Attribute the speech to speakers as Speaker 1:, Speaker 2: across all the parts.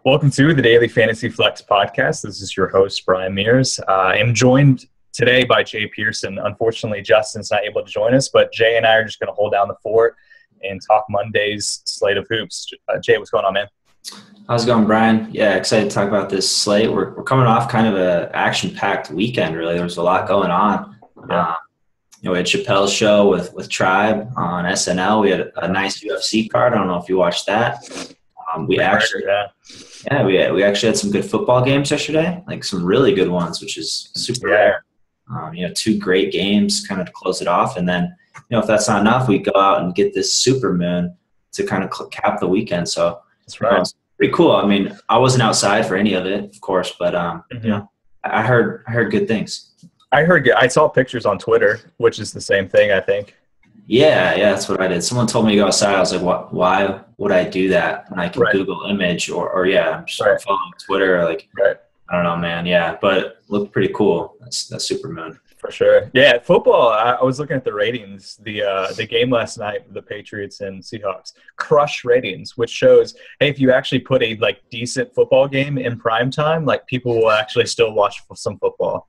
Speaker 1: Welcome to the Daily Fantasy Flex podcast. This is your host, Brian Mears. I am joined today by Jay Pearson. Unfortunately, Justin's not able to join us, but Jay and I are just going to hold down the fort and talk Monday's slate of hoops. Jay, what's going on, man?
Speaker 2: How's it going, Brian? Yeah, excited to talk about this slate. We're coming off kind of an action-packed weekend, really. There was a lot going on.
Speaker 1: Yeah.
Speaker 2: We had Chappelle's show with Tribe on SNL. We had a nice UFC card. I don't know if you watched that. We actually had some good football games yesterday, like some really good ones, which is super rare. Two great games kind of to close it off. And then, if that's not enough, we go out and get this super moon to kind of cap the weekend. So
Speaker 1: that's right.
Speaker 2: It's pretty cool. I mean, I wasn't outside for any of it, of course, but I heard good things.
Speaker 1: I saw pictures on Twitter, which is the same thing, I think.
Speaker 2: Yeah, that's what I did. Someone told me to go outside. I was like, why would I do that when I can Google image or I'm just following Twitter. I don't know, man. Yeah, but it looked pretty cool. That's super moon.
Speaker 1: For sure. Yeah, football, I was looking at the ratings. The game last night, the Patriots and Seahawks, crushed ratings, which shows, hey, if you actually put a decent football game in prime time, people will actually still watch some football.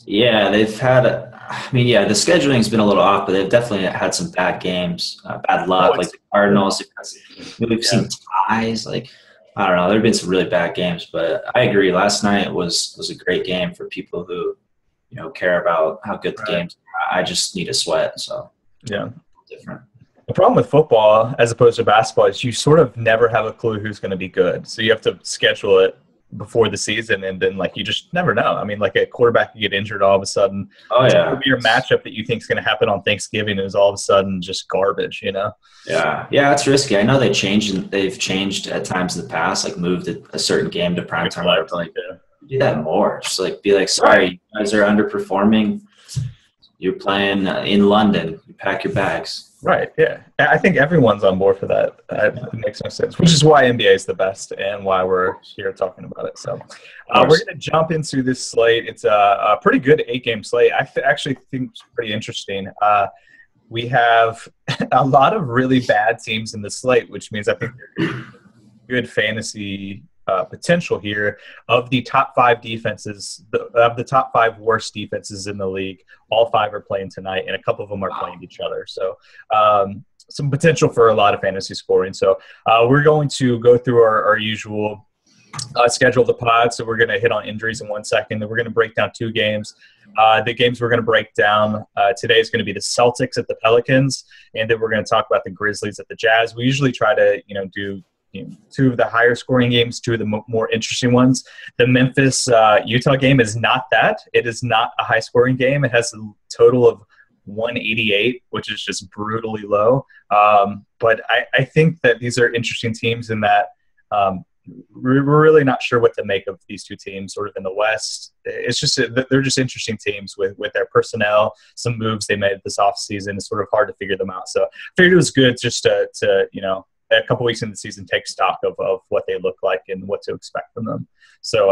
Speaker 2: Yeah, they've had the scheduling's been a little off, but they've definitely had some bad games, bad luck, like the Cardinals. We've seen ties, I don't know. There have been some really bad games, but I agree. Last night was a great game for people who care about how good the games are. I just need a sweat, so
Speaker 1: yeah,
Speaker 2: different.
Speaker 1: The problem with football, as opposed to basketball, is you sort of never have a clue who's going to be good. So you have to schedule it before the season, and then you just never know. I mean, a quarterback could get injured all of a sudden.
Speaker 2: Oh yeah,
Speaker 1: your matchup that you think is going to happen on Thanksgiving is all of a sudden just garbage.
Speaker 2: Yeah, it's risky. I know they've changed at times in the past, moved a certain game to prime time. Do that more. Just be sorry, you guys are underperforming. You're playing in London. You pack your bags.
Speaker 1: Right. Yeah. I think everyone's on board for that. It makes no sense, which is why NBA is the best and why we're here talking about it. So we're going to jump into this slate. It's a pretty good 8-game slate. I actually think it's pretty interesting. We have a lot of really bad teams in the slate, which means I think there's good fantasy potential here. Of the top 5 defenses, of the top 5 worst defenses in the league, all 5 are playing tonight, and a couple of them are playing each other. So some potential for a lot of fantasy scoring. So we're going to go through our usual schedule of the pod. So we're going to hit on injuries in 1 second. Then we're going to break down 2 games. The games we're going to break down today is going to be the Celtics at the Pelicans, and then we're going to talk about the Grizzlies at the Jazz. We usually try to do 2 of the higher scoring games, 2 of the more interesting ones. The Memphis Utah game is not that. It is not a high scoring game. It has a total of 188, which is just brutally low. But I think that these are interesting teams in that we're really not sure what to make of these 2 teams sort of in the West. It's just they're just interesting teams with their personnel, some moves they made this offseason. It's sort of hard to figure them out. So I figured it was good just to a couple weeks in the season, take stock of what they look like and what to expect from them. So,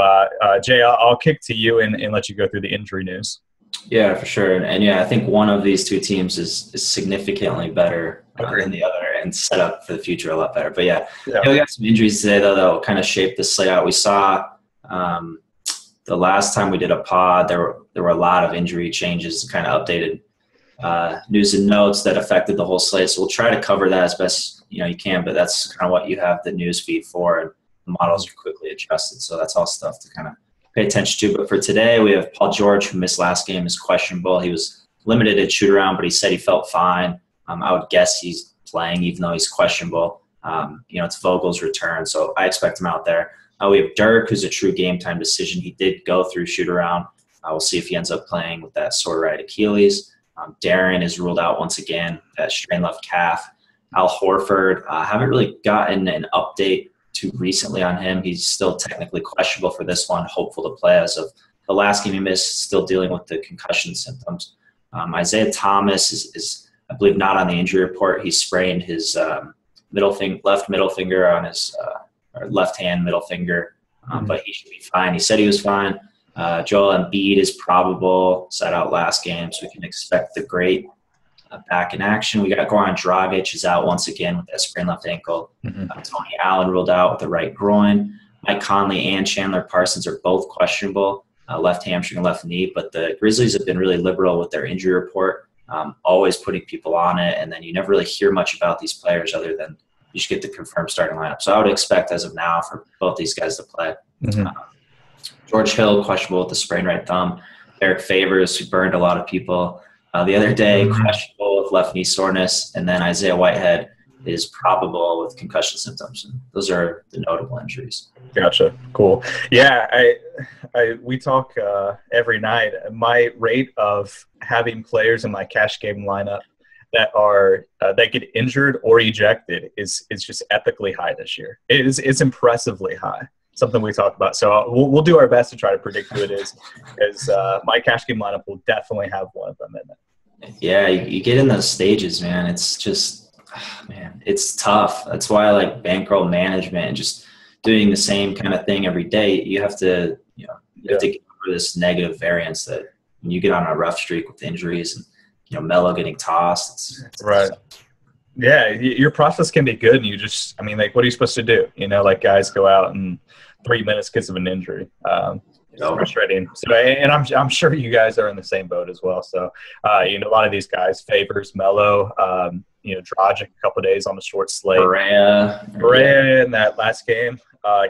Speaker 1: Jay, I'll kick to you and let you go through the injury news.
Speaker 2: Yeah, for sure. And I think one of these 2 teams is significantly better than the other and set up for the future a lot better. But we got some injuries today, though, that will kind of shape this slate out. We saw the last time we did a pod, there were a lot of injury changes, kind of updated news and notes that affected the whole slate. So we'll try to cover that as best you can, but that's kind of what you have the news feed for, and the models are quickly adjusted. So that's all stuff to kind of pay attention to. But for today, we have Paul George, who missed last game, is questionable. He was limited at shoot around, but he said he felt fine. I would guess he's playing, even though he's questionable. It's Vogel's return, so I expect him out there. We have Dirk, who's a true game time decision. He did go through shoot around. We'll see if he ends up playing with that sore right Achilles. Darren is ruled out once again, that strained left calf. Al Horford, haven't really gotten an update too recently on him. He's still technically questionable for this one, hopeful to play as of the last game he missed, still dealing with the concussion symptoms. Isaiah Thomas is, I believe, not on the injury report. He sprained his left middle finger on his or left hand middle finger, but he should be fine. He said he was fine. Joel Embiid is probable, sat out last game, so we can expect the great back in action. We got Goran Dragic is out once again with that sprained left ankle. Tony Allen ruled out with the right groin. Mike Conley and Chandler Parsons are both questionable, left hamstring and left knee. But the Grizzlies have been really liberal with their injury report, always putting people on it. And then you never really hear much about these players other than you should get the confirmed starting lineup. So I would expect as of now for both these guys to play.
Speaker 1: Mm-hmm.
Speaker 2: George Hill, questionable with the sprained right thumb. Eric Favors, who burned a lot of people the other day, questionable with left knee soreness. And then Isaiah Whitehead is probable with concussion symptoms. And those are the notable injuries.
Speaker 1: Gotcha. Cool. Yeah, we talk every night. My rate of having players in my cash game lineup that are that get injured or ejected is just epically high this year. It's impressively high. Something we talked about. So we'll do our best to try to predict who it is, because my cash game lineup will definitely have one of them in it.
Speaker 2: Yeah, you get in those stages, man. It's just, man, it's tough. That's why I like bankroll management and just doing the same kind of thing every day. You have to, have to get over this negative variance that when you get on a rough streak with injuries and, Melo getting tossed. It's
Speaker 1: right. Yeah, your process can be good, and what are you supposed to do? Guys go out in 3 minutes because of an injury. It's frustrating. So, and I'm sure you guys are in the same boat as well. So, a lot of these guys, Favors, Melo, Dragic a couple of days on the short slate. Barea in that last game.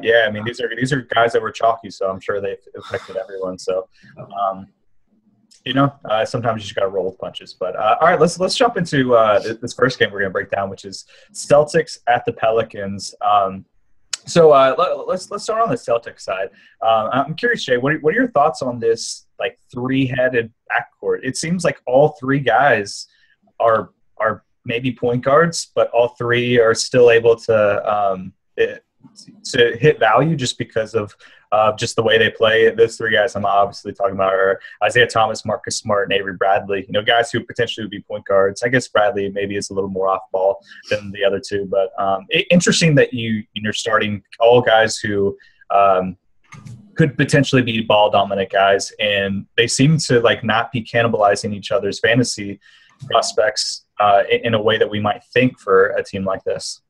Speaker 1: These are guys that were chalky, so I'm sure they've affected everyone. So, sometimes you just got to roll with punches. But all right, let's jump into this first game we're going to break down, which is Celtics at the Pelicans. So let's start on the Celtics side. I'm curious, Jay, what are your thoughts on this three-headed backcourt? It seems like all three guys are maybe point guards, but all three are still able to hit value just because of just the way they play. Those three guys I'm obviously talking about are Isaiah Thomas, Marcus Smart, and Avery Bradley. Guys who potentially would be point guards. I guess Bradley maybe is a little more off ball than the other two, but interesting that you're starting all guys who could potentially be ball dominant guys, and they seem to not be cannibalizing each other's fantasy prospects in a way that we might think for a team like this.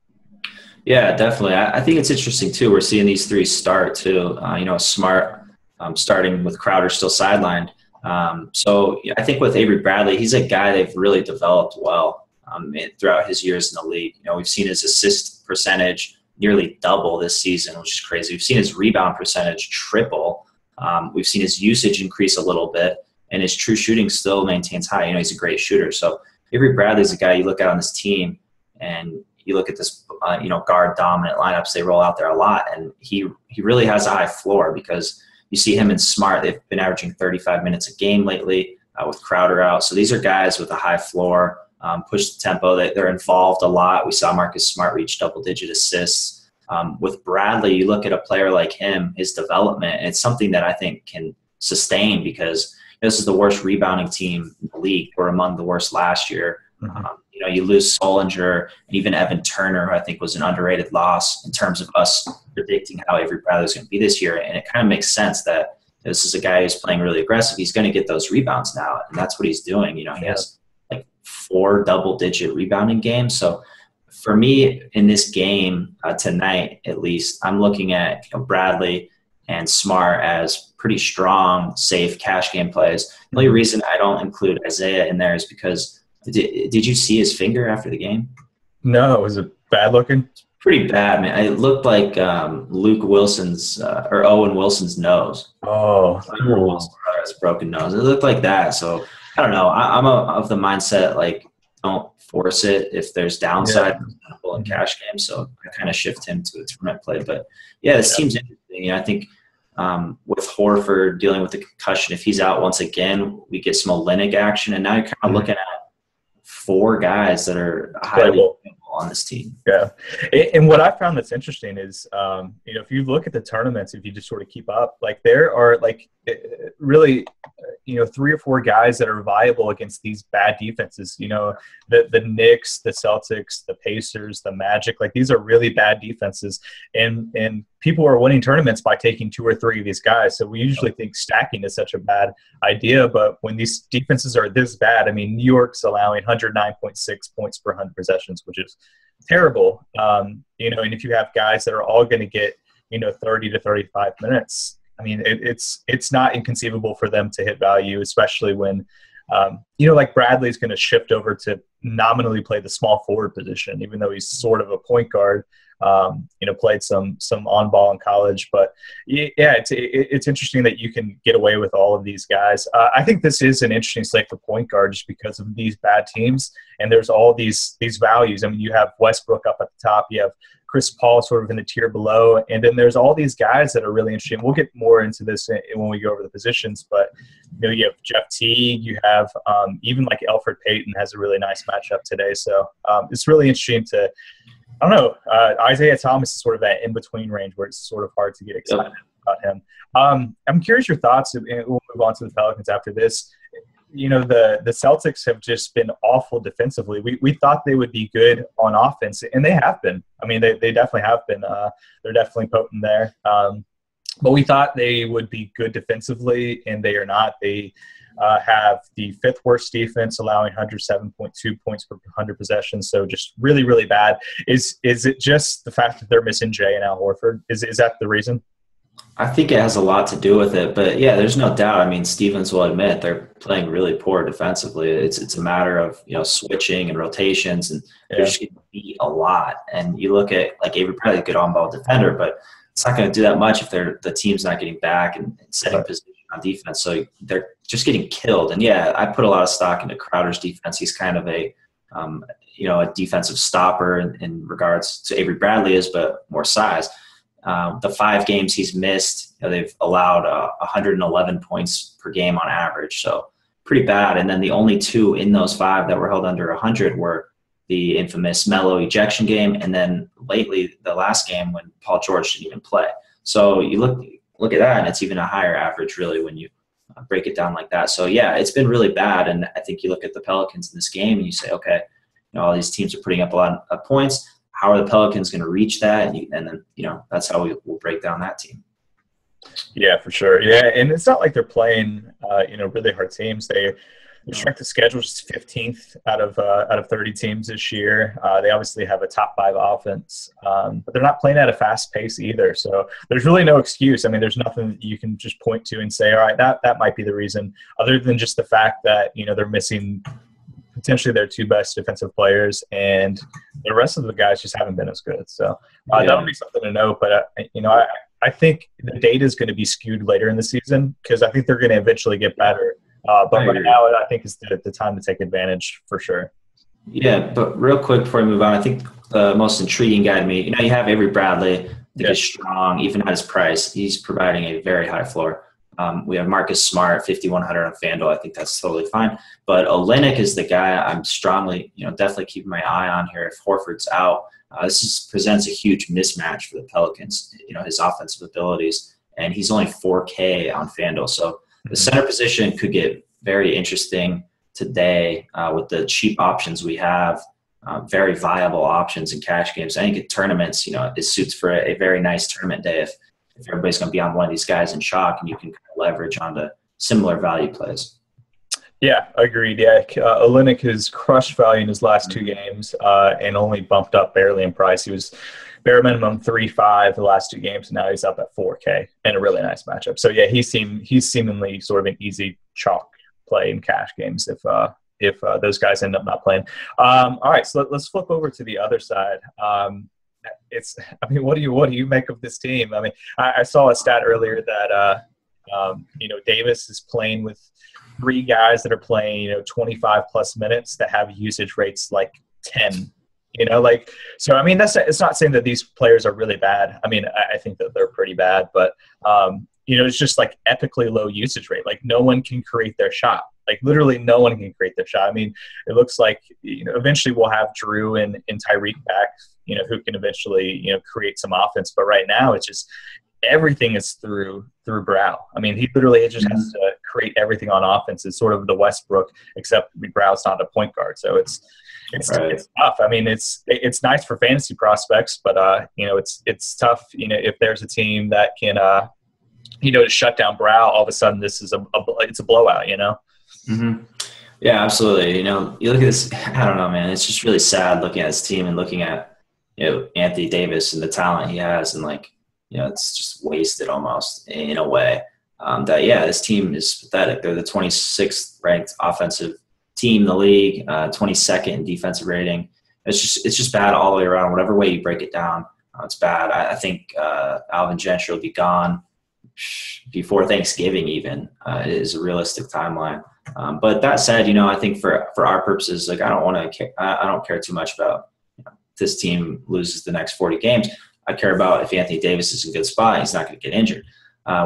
Speaker 2: Yeah, definitely. I think it's interesting, too. We're seeing these three start, too. Smart starting with Crowder still sidelined. So I think with Avery Bradley, he's a guy they've really developed well throughout his years in the league. We've seen his assist percentage nearly double this season, which is crazy. We've seen his rebound percentage triple. We've seen his usage increase a little bit, and his true shooting still maintains high. He's a great shooter. So Avery Bradley's a guy you look at on this team, and you look at this, guard dominant lineups they roll out there a lot, and he really has a high floor because you see him and Smart. They've been averaging 35 minutes a game lately with Crowder out. So these are guys with a high floor, push the tempo. They're involved a lot. We saw Marcus Smart reach double-digit assists. With Bradley, you look at a player like him, his development, and it's something that I think can sustain because this is the worst rebounding team in the league. We're among the worst last year.
Speaker 1: Mm-hmm.
Speaker 2: You lose Solinger and even Evan Turner, who I think was an underrated loss in terms of us predicting how Avery Bradley is going to be this year. And it kind of makes sense that this is a guy who's playing really aggressive. He's going to get those rebounds now, and that's what he's doing. He has 4 double-digit rebounding games. So for me in this game tonight, at least, I'm looking at Bradley and Smart as pretty strong, safe cash game plays. The only reason I don't include Isaiah in there is because did you see his finger after the game?
Speaker 1: No, was it bad looking?
Speaker 2: Pretty bad, man. It looked like Luke Wilson's or Owen Wilson's nose.
Speaker 1: Oh,
Speaker 2: cool. His broken nose. It looked like that. So I don't know. I'm of the mindset don't force it if there's downside in cash games. So I kind of shift him to a tournament play. But this team's interesting. I think with Horford dealing with the concussion, if he's out once again, we get some Olynyk action, and now you're kind of looking at 4 guys that are highly on this team. Yeah.
Speaker 1: And what I found that's interesting is, if you look at the tournaments, if you just sort of keep up, there are really, 3 or 4 guys that are viable against these bad defenses. The Knicks, the Celtics, the Pacers, the Magic, these are really bad defenses. And people are winning tournaments by taking 2 or 3 of these guys. So we usually think stacking is such a bad idea. But when these defenses are this bad, New York's allowing 109.6 points per 100 possessions, which is terrible. And if you have guys that are all going to get 30 to 35 minutes. I mean, it's not inconceivable for them to hit value, especially when, like Bradley's going to shift over to nominally play the small forward position, even though he's sort of a point guard. Played some on ball in college, but it's interesting that you can get away with all of these guys. I think this is an interesting slate for point guard just because of these bad teams, and there's all these values. I mean, you have Westbrook up at the top, you have Chris Paul sort of in the tier below, and then there's all these guys that are really interesting. We'll get more into this when we go over the positions, but you have Jeff Teague, you have even like Elfrid Payton has a really nice matchup today. So it's really interesting to, I don't know, Isaiah Thomas is sort of that in-between range where it's sort of hard to get excited about him. I'm curious your thoughts, and we'll move on to the Pelicans after this. The Celtics have just been awful defensively. We thought they would be good on offense, and they have been. I mean, they definitely have been. They're definitely potent there. But we thought they would be good defensively, and they are not. They have the fifth worst defense, allowing 107.2 points per 100 possessions. So just really, really bad. Is it just the fact that they're missing Jay and Al Horford? Is that the reason?
Speaker 2: I think it has a lot to do with it, but yeah, there's no doubt. I mean, Stevens will admit they're playing really poor defensively. It's a matter of switching and rotations, and they're just getting beat a lot. And you look at like Avery Bradley, a good on-ball defender, but it's not going to do that much if the team's not getting back and setting position on defense. So they're just getting killed. And yeah, I put a lot of stock into Crowder's defense. He's kind of a a defensive stopper in regards to Avery Bradley is, but more size. The 5 games he's missed, they've allowed 111 points per game on average, so pretty bad. And then the only 2 in those 5 that were held under 100 were the infamous Melo ejection game, and then lately the last game when Paul George didn't even play. So you look at that, and it's even a higher average really when you break it down like that. So yeah, it's been really bad. And I think you look at the Pelicans in this game and you say, okay, all these teams are putting up a lot of points. How are the Pelicans going to reach that? And then, that's how we'll break down that team.
Speaker 1: Yeah, for sure. Yeah, and it's not like they're playing, really hard teams. Their strength of schedule is 15th out of 30 teams this year. They obviously have a top 5 offense, but they're not playing at a fast pace either. So there's really no excuse. I mean, there's nothing that you can just point to and say, all right, that might be the reason, other than just the fact that, they're missing potentially their 2 best defensive players, and the rest of the guys just haven't been as good. So that'll be something to note. But, I think the data is going to be skewed later in the season because I think they're going to eventually get better. But right now, I think it's the time to take advantage for sure.
Speaker 2: Yeah, but real quick before we move on, I think the most intriguing guy to me, you have Avery Bradley. I think he's strong, even at his price. He's providing a very high floor. We have Marcus Smart, 5,100 on FanDuel. I think that's totally fine. But Olynyk is the guy I'm strongly, definitely keeping my eye on here. If Horford's out, this presents a huge mismatch for the Pelicans, his offensive abilities. And he's only 4K on FanDuel. So the center position could get very interesting today with the cheap options we have, very viable options in cash games. I think at tournaments, it suits for a very nice tournament day if everybody's going to be on one of these guys in chalk, and you can leverage onto similar value plays. Yeah,
Speaker 1: agreed. Yeah, Olynyk has crushed value in his last 2 games and only bumped up barely in price. He was bare minimum 3.5 the last 2 games, and now he's up at 4K in a really nice matchup. So yeah, he's seemingly sort of an easy chalk play in cash games if those guys end up not playing. All right, so let's flip over to the other side. What do you make of this team? I mean, I saw a stat earlier that Davis is playing with 3 guys that are playing 25 plus minutes that have usage rates like 10. So I mean, it's not saying that these players are really bad. I mean, I think that they're pretty bad, but it's just like epically low usage rate. Like no one can create their shot. Like literally no one can create their shot. I mean, it looks like eventually we'll have Drew and Tyreek back, who can eventually create some offense. But right now it's just everything is through Brow. I mean, he literally just has to create everything on offense. It's sort of the Westbrook, except Brow's not a point guard. So it's tough. I mean, it's nice for fantasy prospects, but it's tough. If there's a team that can to shut down Brow, all of a sudden this is it's a blowout.
Speaker 2: Mm-hmm. Yeah, absolutely. You look at this. I don't know, man. It's just really sad looking at his team and looking at Anthony Davis and the talent he has, and like it's just wasted almost in a way. This team is pathetic. They're the 26th ranked offensive team in the league, 22nd in defensive rating. It's just bad all the way around. Whatever way you break it down, it's bad. I think Alvin Gentry will be gone before Thanksgiving even. Is a realistic timeline. But that said, I think for our purposes, like I don't care too much about this team loses the next 40 games. I care about if Anthony Davis is in a good spot, he's not going to get injured.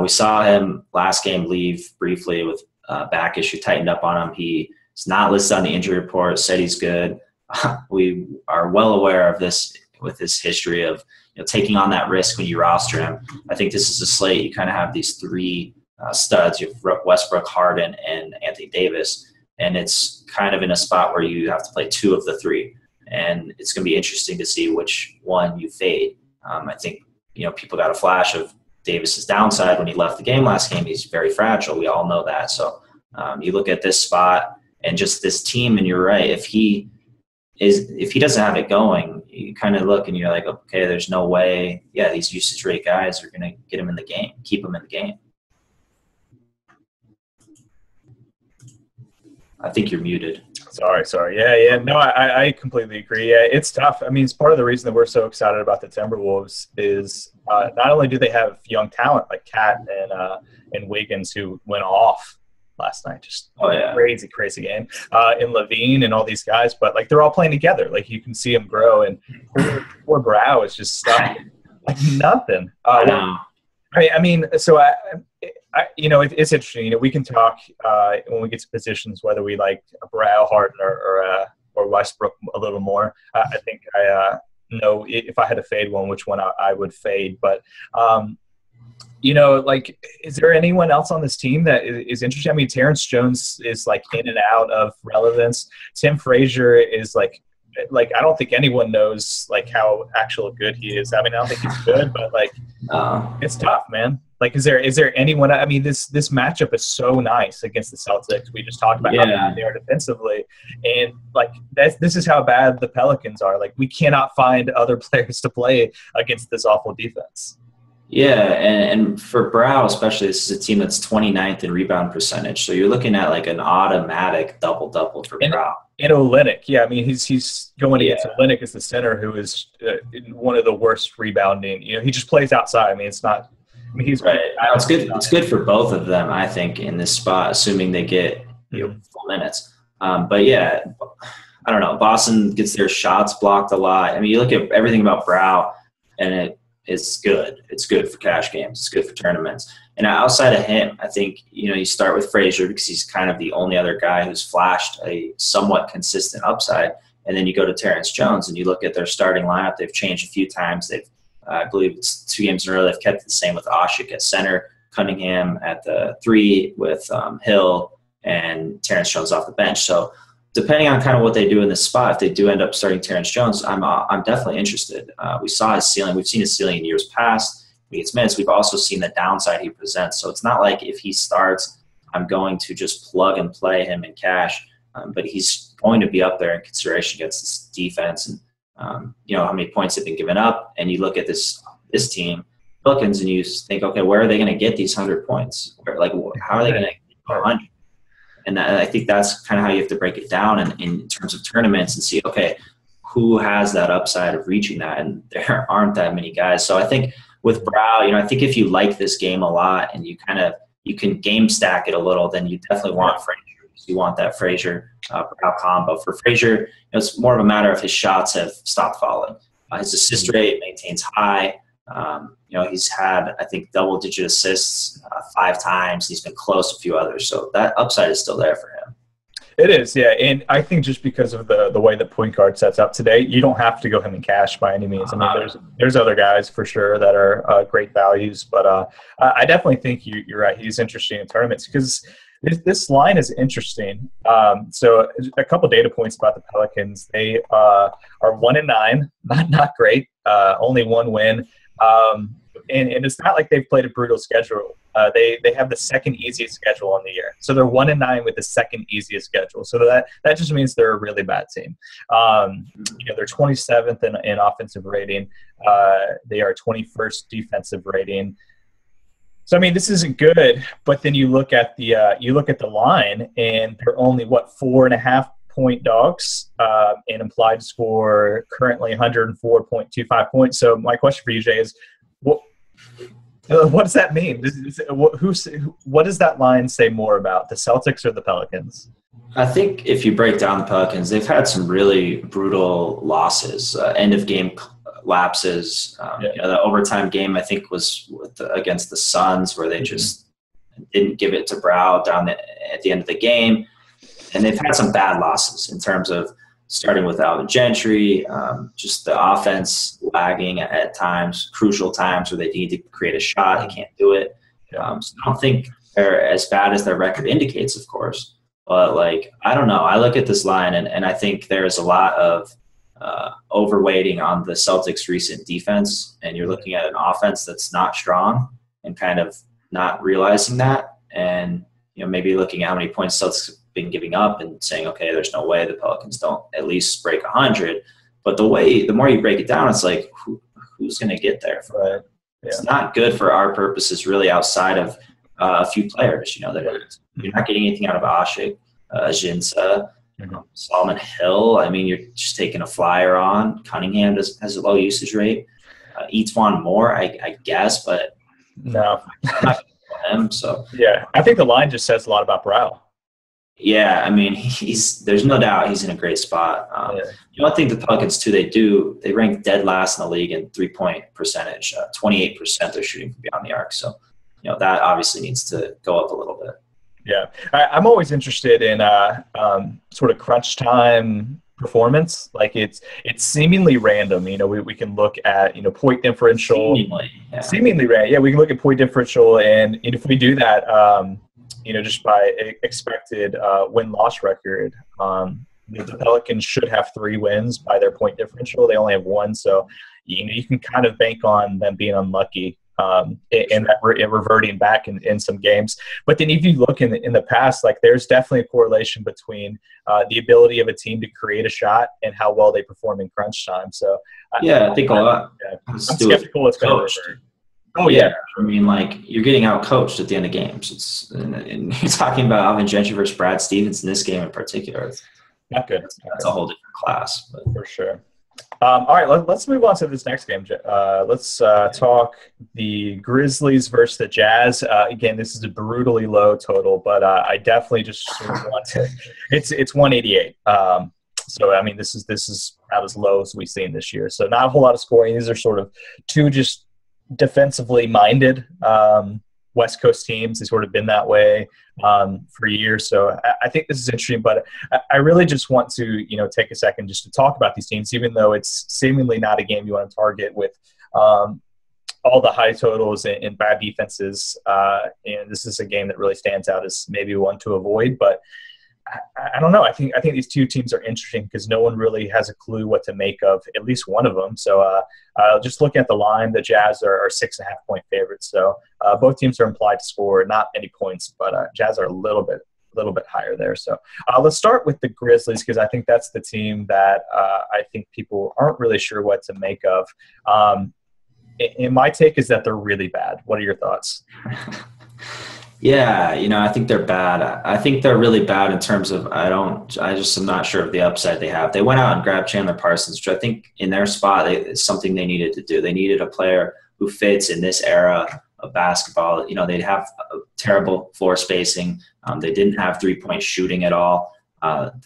Speaker 2: We saw him last game leave briefly with back issue, tightened up on him. He is not listed on the injury report, said he's good. We are well aware of this with his history of taking on that risk when you roster him. I think this is a slate. You kind of have these three studs. You have Westbrook, Harden, and Anthony Davis, and it's kind of in a spot where you have to play two of the three, and it's going to be interesting to see which one you fade. I think people got a flash of Davis's downside when he left the game last game. He's very fragile. We all know that. So you look at this spot and just this team, and you're right. If he doesn't have it going, you kind of look and you're like, okay, there's no way. Yeah, these usage rate guys are going to get him in the game, keep him in the game. I think you're muted.
Speaker 1: Sorry. Yeah. No, I completely agree. Yeah, it's tough. I mean, it's part of the reason that we're so excited about the Timberwolves is not only do they have young talent like Cat and Wiggins who went off last night, just crazy game, and Levine and all these guys, but like they're all playing together. Like you can see them grow, and poor Brow is just stuck like nothing.
Speaker 2: I know.
Speaker 1: I mean, so it's interesting. We can talk when we get to positions whether we like Brow, Harden, or Westbrook a little more. I think I know if I had to fade one, which one I would fade. But is there anyone else on this team that is interesting? I mean, Terrence Jones is like in and out of relevance. Tim Frazier is like I don't think anyone knows like how actual good he is. I mean, I don't think he's good, but like it's tough, man. Like, is there anyone? I mean, this matchup is so nice against the Celtics. We just talked about how bad they are defensively, and like this is how bad the Pelicans are. Like, we cannot find other players to play against this awful defense.
Speaker 2: Yeah, and for Brow especially, this is a team that's 29th in rebound percentage. So you're looking at like an automatic double-double for Brow.
Speaker 1: And Olynyk, yeah, I mean he's going against Olynyk as the center, who is one of the worst rebounding. He just plays outside. I mean, it's not. I mean, he's
Speaker 2: right. No, it's good. It's good for both of them, I think, in this spot, assuming they get full minutes. But yeah, I don't know. Boston gets their shots blocked a lot. I mean, you look at everything about Brow, and it's good. It's good for cash games. It's good for tournaments. And outside of him, I think, you start with Frazier because he's kind of the only other guy who's flashed a somewhat consistent upside. And then you go to Terrence Jones and you look at their starting lineup. They've changed a few times. I believe it's 2 games in a row. They've kept it the same with Asik at center, Cunningham at the 3 with Hill, and Terrence Jones off the bench. So depending on kind of what they do in this spot, if they do end up starting Terrence Jones, I'm definitely interested. We saw his ceiling. We've seen his ceiling in years past. He gets minutes. We've also seen the downside he presents. So it's not like if he starts, I'm going to just plug and play him in cash. But he's going to be up there in consideration against this defense and how many points have been given up. And you look at this team, Pelicans, and you think, okay, where are they going to get these 100 points? How are they going to get 100? And I think that's kind of how you have to break it down in terms of tournaments and see, okay, who has that upside of reaching that? And there aren't that many guys. So I think with Brow, I think if you like this game a lot and you can game stack it a little, then you definitely want Frazier. You want that Frazier Brow combo. For Frazier, it's more of a matter of his shots have stopped falling. His assist rate maintains high. He's had, I think, double-digit assists 5 times. He's been close to a few others. So that upside is still there for him.
Speaker 1: It is, yeah. And I think just because of the way that point guard sets up today, you don't have to go him in cash by any means. I mean, there's other guys for sure that are great values. But I definitely think you're right. He's interesting in tournaments because this line is interesting. So a couple data points about the Pelicans. They are 1-9, not great. Only 1 win. and it's not like they've played a brutal schedule. They have the second easiest schedule on the year, so they're 1-9 with the second easiest schedule. So that just means they're a really bad team. They're 27th in offensive rating. They are 21st defensive rating. So I mean, this isn't good. But then you look at the line, and they're only 4.5-point dogs, and implied score currently 104.25 points. So my question for you, Jay, is what does that mean? What does that line say more about, the Celtics or the Pelicans?
Speaker 2: I think if you break down the Pelicans, they've had some really brutal losses, end of game lapses. The overtime game, I think, was against the Suns, where they just didn't give it to Brow at the end of the game. And they've had some bad losses in terms of starting with Alvin Gentry, just the offense lagging at times, crucial times where they need to create a shot. They can't do it. So I don't think they're as bad as their record indicates, of course. But, I don't know. I look at this line, and I think there's a lot of overweighting on the Celtics' recent defense, and you're looking at an offense that's not strong and kind of not realizing that, and maybe looking at how many points Celtics have been giving up and saying, okay, there's no way the Pelicans don't at least break 100. But the more you break it down, it's like, who's going to get there?
Speaker 1: Right. Yeah.
Speaker 2: It's not good for our purposes, really, outside of a few players. You're not getting anything out of Ashik, Ajinça, Solomon Hill. I mean, you're just taking a flyer on. Cunningham has a low usage rate. Etuan Moore, I guess, but
Speaker 1: no.
Speaker 2: I'm not him. So
Speaker 1: yeah, I think the line just says a lot about Brow.
Speaker 2: Yeah, I mean, there's no doubt he's in a great spot. I think the Pelicans too, they rank dead last in the league in 3-point percentage. 28% they're shooting from beyond the arc. So that obviously needs to go up a little bit.
Speaker 1: Yeah, I'm always interested in sort of crunch time performance. It's seemingly random. We can look at point differential. Seemingly random. Yeah, we can look at point differential, and if we do that, just by expected win-loss record, the Pelicans should have 3 wins by their point differential. They only have 1, so you can kind of bank on them being unlucky. And that reverting back in some games. But then if you look in the past, there's definitely a correlation between the ability of a team to create a shot and how well they perform in crunch time. So
Speaker 2: I think a lot.
Speaker 1: I'm skeptical it's going to revert.
Speaker 2: Oh yeah, I mean, you're getting out coached at the end of games. And you're talking about Alvin Gentry versus Brad Stevens in this game in particular. It's
Speaker 1: not good.
Speaker 2: That's a whole different class, but
Speaker 1: for sure. All right, let's move on to this next game. Let's talk the Grizzlies versus the Jazz. Again, this is a brutally low total, but I definitely just want to. It's 188. So I mean, this is about as low as we've seen this year. So not a whole lot of scoring. These are sort of two just defensively minded West Coast teams. They've sort of been that way for years. So I think this is interesting, but I really just want to, take a second just to talk about these teams, even though it's seemingly not a game you want to target with all the high totals and bad defenses. And this is a game that really stands out as maybe one to avoid, but I don't know. I think these two teams are interesting because no one really has a clue what to make of at least one of them. So just looking at the line, the Jazz are 6.5-point favorites. So both teams are implied to score not many points, but Jazz are a little bit higher there. So let's start with the Grizzlies because I think that's the team that I think people aren't really sure what to make of. And my take is that they're really bad. What are your thoughts?
Speaker 2: Yeah, I think they're bad. I think they're really bad in terms of I just am not sure of the upside they have. They went out and grabbed Chandler Parsons, which I think in their spot it's something they needed to do. They needed a player who fits in this era of basketball. They'd have terrible floor spacing. They didn't have 3-point shooting at all.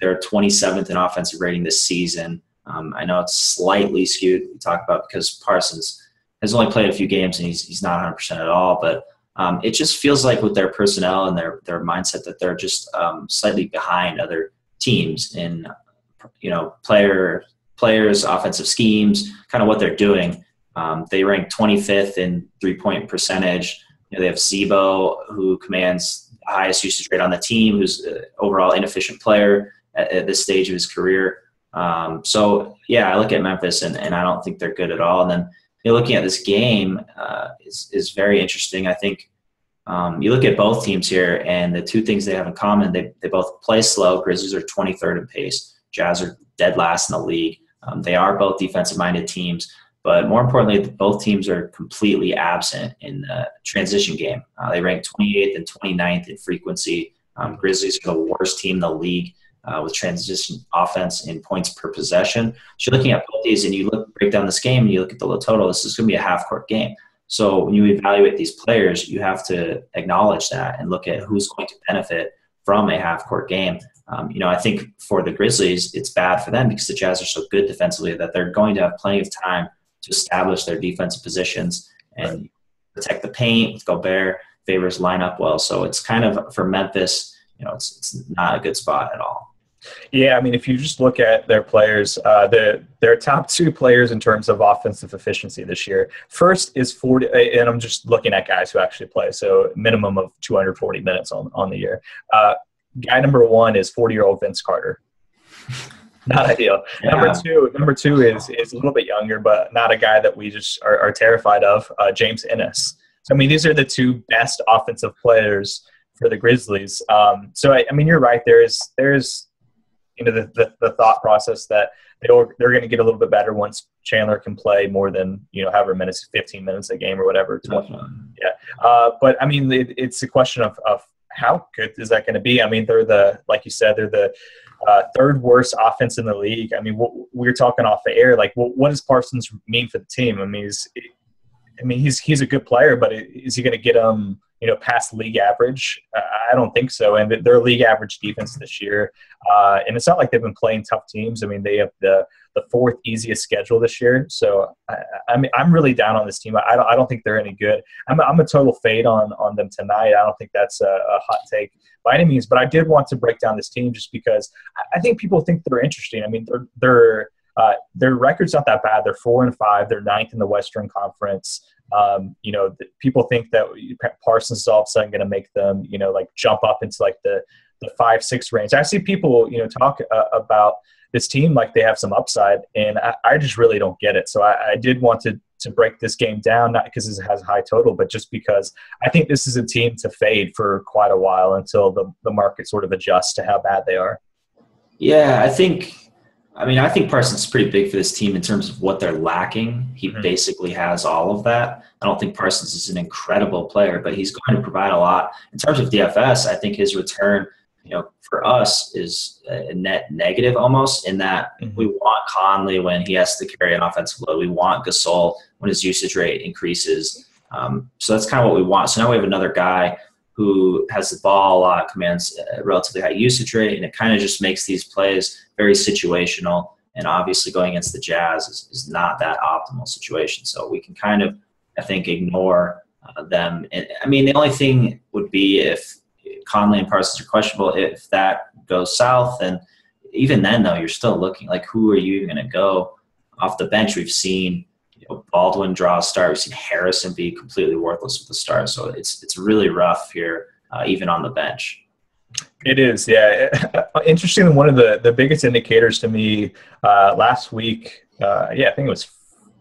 Speaker 2: They're 27th in offensive rating this season. I know it's slightly skewed. We talk about because Parsons has only played a few games and he's not 100% at all, but it just feels like with their personnel and their mindset that they're just slightly behind other teams in, players, offensive schemes, kind of what they're doing. They rank 25th in 3-point percentage. They have Zebo, who commands the highest usage rate on the team, who's an overall inefficient player at this stage of his career. So, yeah, I look at Memphis, and I don't think they're good at all. And then looking at this game is very interesting. I think you look at both teams here, and the two things they have in common, they both play slow. Grizzlies are 23rd in pace. Jazz are dead last in the league. They are both defensive-minded teams, but more importantly, both teams are completely absent in the transition game. They rank 28th and 29th in frequency. Grizzlies are the worst team in the league with transition offense in points per possession. So you're looking at both these, and you break down this game, and you look at the low total. This is going to be a half-court game. So when you evaluate these players, you have to acknowledge that and look at who's going to benefit from a half-court game. I think for the Grizzlies, it's bad for them because the Jazz are so good defensively that they're going to have plenty of time to establish their defensive positions and protect the paint with Gobert. Favors line up well. So it's kind of, for Memphis, it's not a good spot at all.
Speaker 1: Yeah, I mean, if you just look at their players, their top two players in terms of offensive efficiency this year. First is 40, and I'm just looking at guys who actually play, so minimum of 240 minutes on the year. Guy number one is 40-year-old Vince Carter. Not ideal. Yeah. Number two is a little bit younger, but not a guy that we just are terrified of, James Ennis. So, I mean, these are the two best offensive players for the Grizzlies. So, I mean, you're right. There's the thought process that they're going to get a little bit better once Chandler can play more than, however minutes, 15 minutes a game or whatever. But, I mean, it's a question of how good is that going to be? I mean, like you said, they're the third worst offense in the league. I mean, we were talking off the air, like, what does Parsons mean for the team? I mean, he's a good player, but is he going to get them, past league average? I don't think so. And they're league average defense this year. And it's not like they've been playing tough teams. I mean, they have the fourth easiest schedule this year. So I'm really down on this team. I don't think they're any good. I'm a total fade on them tonight. I don't think that's a hot take by any means, but I did want to break down this team just because I think people think they're interesting. I mean, their record's not that bad. They're 4-5. They're 9th in the Western Conference. People think that Parsons is all of a sudden going to make them, like jump up into like the 5-6 range. I see people, talk about this team like they have some upside, and I just really don't get it. So I did want to break this game down, not because it has a high total, but just because I think this is a team to fade for quite a while until the market sort of adjusts to how bad they are.
Speaker 2: Yeah, I think Parsons is pretty big for this team in terms of what they're lacking. He basically has all of that. I don't think Parsons is an incredible player, but he's going to provide a lot. In terms of DFS, I think his return, for us is a net negative almost, in that we want Conley when he has to carry an offensive load. We want Gasol when his usage rate increases. So that's kind of what we want. So now we have another guy who has the ball a lot, commands a relatively high usage rate, and it kind of just makes these plays very situational. And obviously going against the Jazz is not that optimal situation. So we can kind of, I think, ignore them. And, I mean, the only thing would be if Conley and Parsons are questionable. If that goes south, and even then, though, you're still looking like, who are you going to go off the bench? We've seen Baldwin draw a start. We've seen Harrison be completely worthless with the start. So it's really rough here, even on the bench.
Speaker 1: It is, yeah. Interesting. One of the biggest indicators to me last week, I think it was,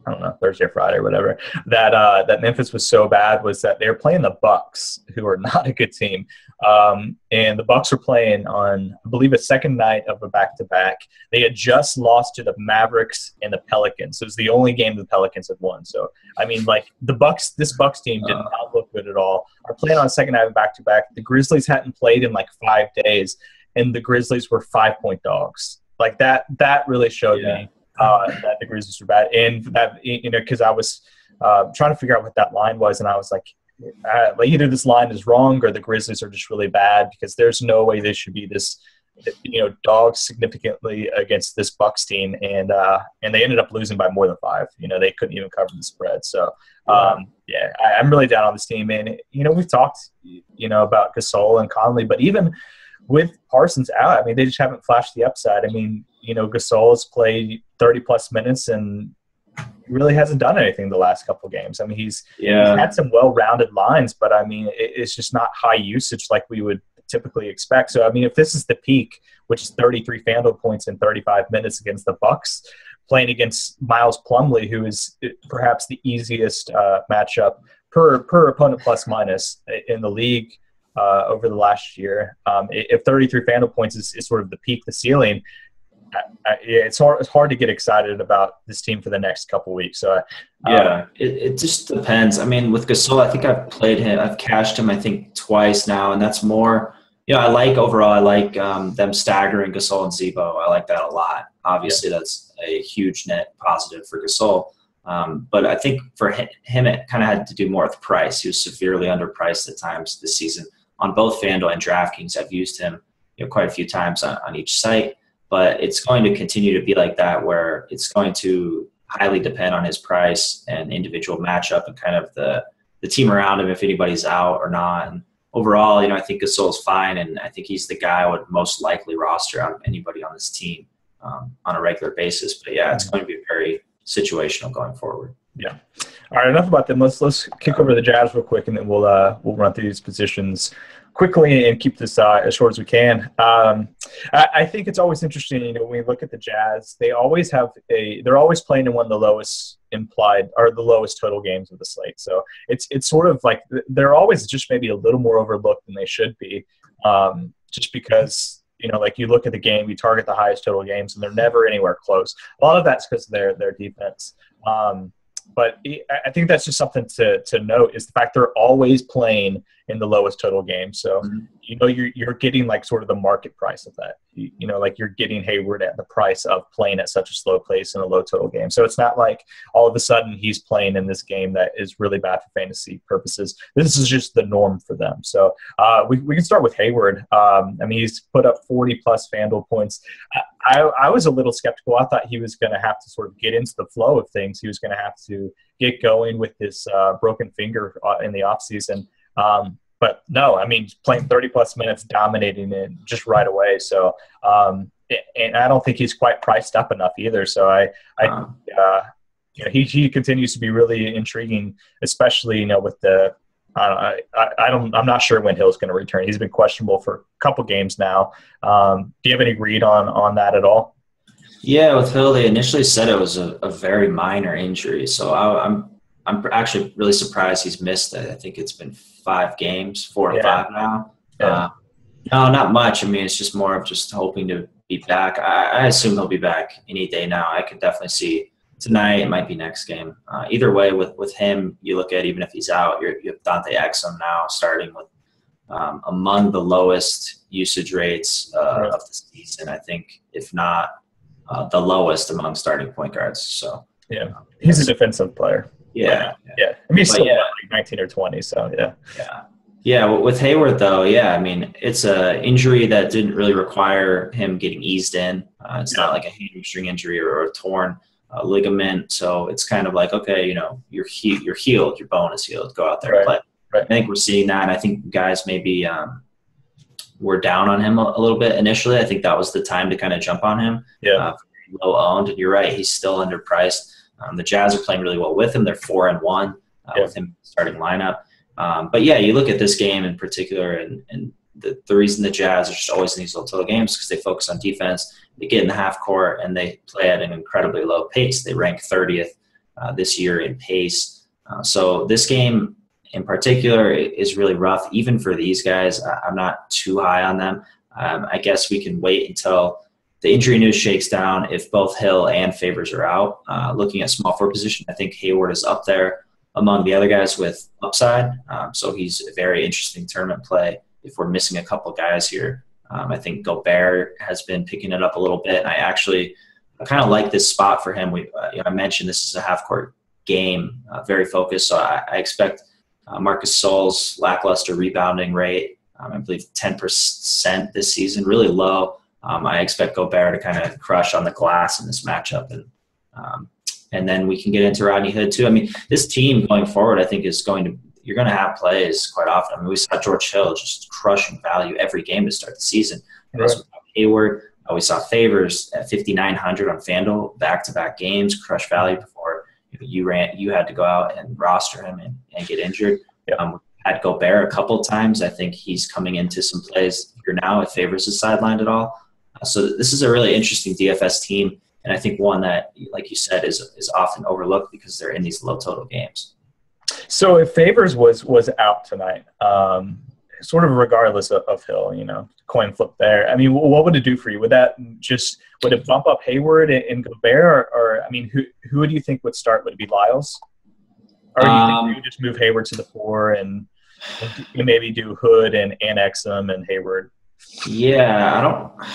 Speaker 1: I don't know, Thursday or Friday or whatever, that Memphis was so bad was that they were playing the Bucks, who are not a good team. And the Bucks were playing on, I believe, a second night of a back-to-back. They had just lost to the Mavericks and the Pelicans. So it was the only game the Pelicans had won. So, I mean, like, this Bucks team did not look good at all. Are playing on a second night of back-to-back. The Grizzlies hadn't played in like 5 days, and the Grizzlies were 5-point dogs. Like, that really showed me that the Grizzlies were bad. And that, because I was trying to figure out what that line was, and I was like, either this line is wrong or the Grizzlies are just really bad, because there's no way they should be this, dogs significantly against this Bucks team. And they ended up losing by more than 5. They couldn't even cover the spread. So, I'm really down on this team. And, we've talked, about Gasol and Conley, but even with Parsons out, I mean, they just haven't flashed the upside. I mean, Gasol has played 30-plus minutes and really hasn't done anything the last couple of games. I mean, he's had some well-rounded lines, but, I mean, it's just not high usage like we would typically expect. So, I mean, if this is the peak, which is 33 FanDuel points in 35 minutes against the Bucks, playing against Miles Plumlee, who is perhaps the easiest matchup per opponent plus minus in the league over the last year. If 33 FanDuel points is sort of the peak, the ceiling, it's hard to get excited about this team for the next couple weeks. So
Speaker 2: it just depends. I mean, with Gasol, I think I've cashed him I think twice now, and that's more. I like them staggering Gasol and Zebo. I like that a lot. Obviously, that's a huge net positive for Gasol. But I think for him, it kind of had to do more with price. He was severely underpriced at times this season on both FanDuel and DraftKings. I've used him quite a few times on each site. But it's going to continue to be like that, where it's going to highly depend on his price and individual matchup and kind of the team around him, if anybody's out or not. And overall, I think Gasol's fine, and I think he's the guy I would most likely roster out of anybody on this team on a regular basis. But yeah, it's going to be very situational going forward.
Speaker 1: Yeah. All right, enough about them. Let's kick over to the Jazz real quick, and then we'll run through these positions quickly and keep this as short as we can. I think it's always interesting, when we look at the Jazz, they're always playing in one of the lowest implied or the lowest total games of the slate. So it's sort of like they're always just maybe a little more overlooked than they should be, just because like you look at the game, you target the highest total games, and they're never anywhere close. A lot of that's because of their defense. But I think that's just something to note is the fact they're always playing in the lowest total game. So, you're getting like sort of the market price of that. Like you're getting Hayward at the price of playing at such a slow pace in a low total game. So it's not like all of a sudden he's playing in this game that is really bad for fantasy purposes. This is just the norm for them. So we can start with Hayward. He's put up 40-plus FanDuel points. I was a little skeptical. I thought he was going to have to sort of get into the flow of things. He was going to have to get going with this broken finger in the offseason. But no, playing 30-plus minutes, dominating it just right away. So, and I don't think he's quite priced up enough either. So he continues to be really intriguing, especially with the. I'm not sure when Hill's going to return. He's been questionable for a couple games now. Do you have any read on that at all?
Speaker 2: Yeah, with Hill, they initially said it was a very minor injury. So I'm actually really surprised he's missed it. I think it's been 5 games, 4 to 5 now. Yeah. No, not much. It's just more of just hoping to be back. I assume he'll be back any day now. I could definitely see tonight. It might be next game. Either way, with him, you look at even if he's out, you have Dante Exum now starting with among the lowest usage rates of the season. I think, if not the lowest among starting point guards. So
Speaker 1: he's a defensive player.
Speaker 2: Yeah.
Speaker 1: He's still like 19 or 20. So
Speaker 2: yeah. With Hayward though, it's a injury that didn't really require him getting eased in. It's not like a hamstring injury or a torn ligament. So it's kind of like, okay, you're healed, your bone is healed. Go out there and play. Right. I think we're seeing that. And I think guys maybe were down on him a little bit initially. I think that was the time to kind of jump on him. Low owned, and you're right, he's still underpriced. The Jazz are playing really well with him. They're 4-1 with him starting lineup. But you look at this game in particular, and the reason the Jazz are just always in these low total games because they focus on defense. They get in the half court and they play at an incredibly low pace. They rank 30th this year in pace. So this game in particular is really rough, even for these guys. I'm not too high on them. I guess we can wait until the injury news shakes down if both Hill and Favors are out. Looking at small forward position, I think Hayward is up there among the other guys with upside. So he's a very interesting tournament play if we're missing a couple guys here. I think Gobert has been picking it up a little bit. I kind of like this spot for him. I mentioned this is a half-court game, very focused. So I expect Marcus Gasol's lackluster rebounding rate, I believe 10% this season, really low. I expect Gobert to kind of crush on the glass in this matchup. And then we can get into Rodney Hood too. This team going forward, I think you're going to have plays quite often. We saw George Hill just crushing value every game to start the season. Right. Hayward, we saw Favors at 5,900 on FanDuel, back-to-back games, crush value before you had to go out and roster him and get injured. Had Gobert a couple times. I think he's coming into some plays here now if Favors is sidelined at all. So this is a really interesting DFS team. and I think one that, like you said, is often overlooked because they're in these low total games.
Speaker 1: So if Favors was out tonight, sort of regardless of Hill, coin flip there. I mean, what would it do for you? Would it bump up Hayward and Gobert, or I mean, who do you think would start? Would it be Lyles, or do you think you would just move Hayward to the 4 and maybe do Hood and Exum and Hayward?
Speaker 2: Yeah, I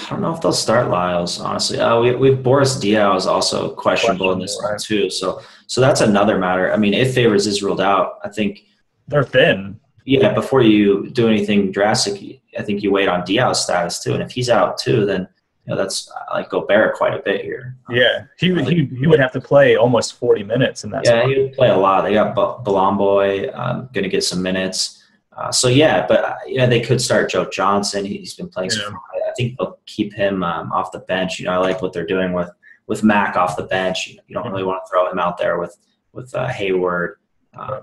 Speaker 2: don't know if they'll start Lyles, honestly. We have Boris Diaw is also questionable in this one too. So that's another matter. I mean, if Favors is ruled out, I think
Speaker 1: they're thin.
Speaker 2: Yeah, before you do anything drastic, I think you wait on Diaw's status too. And if he's out too, then that's like Gobert quite a bit here.
Speaker 1: Yeah, he would have to play almost 40 minutes in that.
Speaker 2: Yeah, he would play a lot. They got Balomboy going to get some minutes. But they could start Joe Johnson. He's been playing. Yeah. I think they'll keep him off the bench. I like what they're doing with Mac off the bench. You don't really want to throw him out there with Hayward. I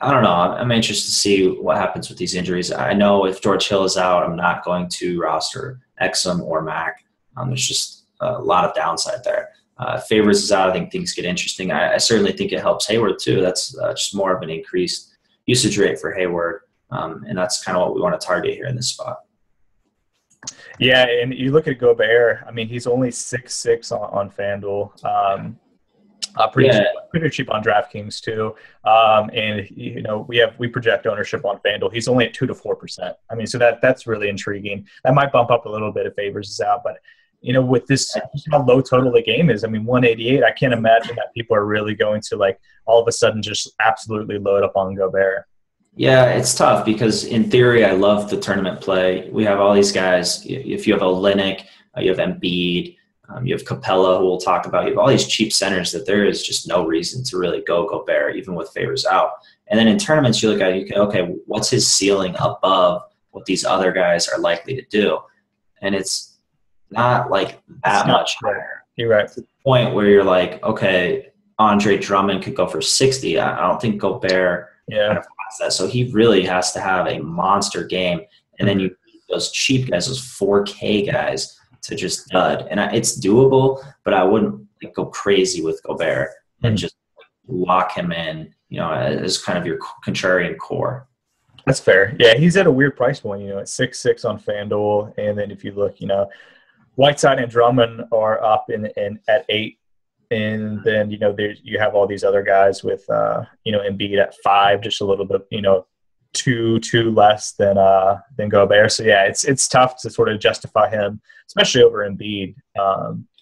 Speaker 2: don't know. I'm anxious to see what happens with these injuries. I know if George Hill is out, I'm not going to roster Exum or Mac. There's just a lot of downside there. Favors is out. I think things get interesting. I certainly think it helps Hayward too. That's just more of an increased usage rate for Hayward, and that's kind of what we want to target here in this spot.
Speaker 1: Yeah, and you look at Gobert. I mean, he's only 6'6" on FanDuel. Pretty cheap on DraftKings too. And we project ownership on FanDuel. He's only at 2 to 4%. I mean, so that's really intriguing. That might bump up a little bit if Favors is out, but with this, how low total the game is. I mean, 188. I can't imagine that people are really going to all of a sudden just absolutely load up on Gobert.
Speaker 2: Yeah, it's tough because in theory, I love the tournament play. We have all these guys. If you have Olynyk, you have Embiid, you have Capella, who we'll talk about. You have all these cheap centers that there is just no reason to really go Gobert, even with Favors out. And then in tournaments, you look at it, okay, what's his ceiling above what these other guys are likely to do? And it's not that much higher.
Speaker 1: You're right.
Speaker 2: To the point where you're like, okay, Andre Drummond could go for 60. I don't think Gobert kind of has that. So he really has to have a monster game. And then you those cheap guys, those 4K guys, to just dud. And it's doable, but I wouldn't go crazy with Gobert and just lock him in, as kind of your contrarian core.
Speaker 1: That's fair. Yeah, he's at a weird price point, at 6'6" on FanDuel. And then if you look, Whiteside and Drummond are up in at 8. And then, you have all these other guys with, Embiid at 5, just a little bit, two less than Gobert. So yeah, it's tough to sort of justify him, especially over Embiid.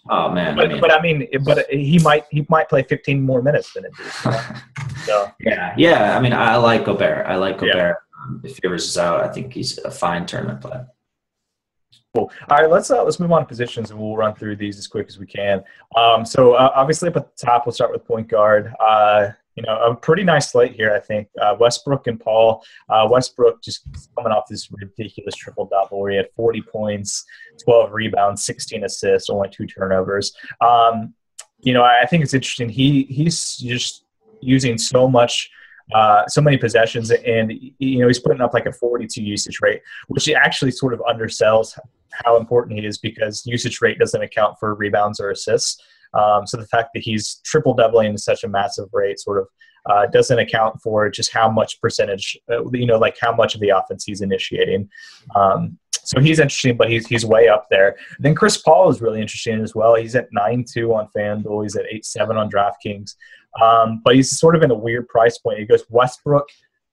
Speaker 2: Oh man!
Speaker 1: But he might play 15 more minutes than Embiid. So
Speaker 2: yeah. I mean, I like Gobert. Gobert. If Favors is out, I think he's a fine tournament play.
Speaker 1: Cool. All right, let's move on to positions, and we'll run through these as quick as we can. Obviously up at the top, we'll start with point guard. A pretty nice slate here, I think. Westbrook and Paul. Westbrook just coming off this ridiculous triple-double where he had 40 points, 12 rebounds, 16 assists, only 2 turnovers. I think it's interesting. He's just using so many possessions, and he's putting up a 42 usage rate, which actually sort of undersells how important he is because usage rate doesn't account for rebounds or assists. So the fact that he's triple doubling at such a massive rate sort of doesn't account for just how much percentage, how much of the offense he's initiating. So he's interesting, but he's way up there. Then Chris Paul is really interesting as well. He's at 9.2 on FanDuel. He's at 8.7 on DraftKings. But he's sort of in a weird price point. He goes Westbrook,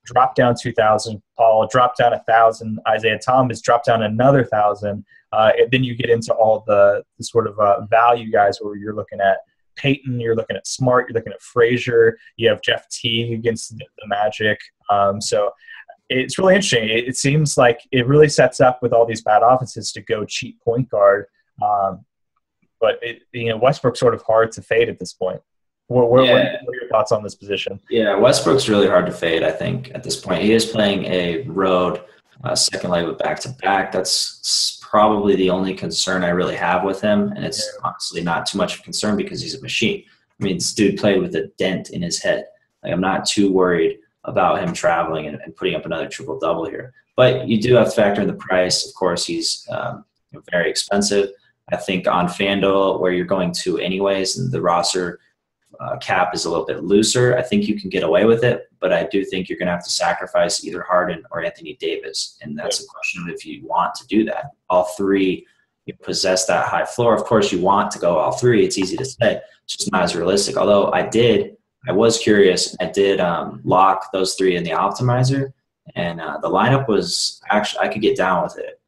Speaker 1: dropped down 2,000. Paul dropped down 1,000. Isaiah Thomas dropped down another 1,000. And then you get into all the sort of value guys where you're looking at Peyton, you're looking at Smart, you're looking at Frazier. You have Jeff Teague against the Magic. So it's really interesting. It seems like it really sets up with all these bad offenses to go cheap point guard. But Westbrook's sort of hard to fade at this point. What are your thoughts on this position?
Speaker 2: Yeah, Westbrook's really hard to fade, I think, at this point. He is playing a road second leg with back-to-back. That's probably the only concern I really have with him, and it's honestly not too much of a concern because he's a machine. I mean, this dude played with a dent in his head. I'm not too worried about him traveling and putting up another triple-double here. But you do have to factor in the price. Of course, he's very expensive. I think on FanDuel, where you're going to anyways, and the roster cap is a little bit looser, I think you can get away with it. But I do think you're going to have to sacrifice either Harden or Anthony Davis. And that's a question of if you want to do that. All three possess that high floor. Of course, you want to go all three. It's easy to say. It's just not as realistic. Although I was curious. I did lock those three in the optimizer. And the lineup was actually, I could get down with it.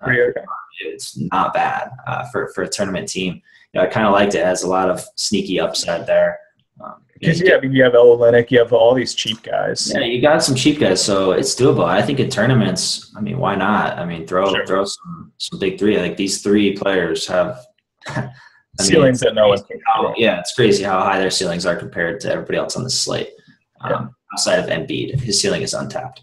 Speaker 2: It's not bad for a tournament team. I kind of liked it. It has a lot of sneaky upside there.
Speaker 1: Because you have Olynyk, you have all these cheap guys.
Speaker 2: Yeah, you got some cheap guys, so it's doable. I think in tournaments, I mean, why not? I mean, throw some big three. Like these three players have
Speaker 1: ceilings that no one can.
Speaker 2: Yeah, it's crazy how high their ceilings are compared to everybody else on the slate. Outside of Embiid, his ceiling is untapped.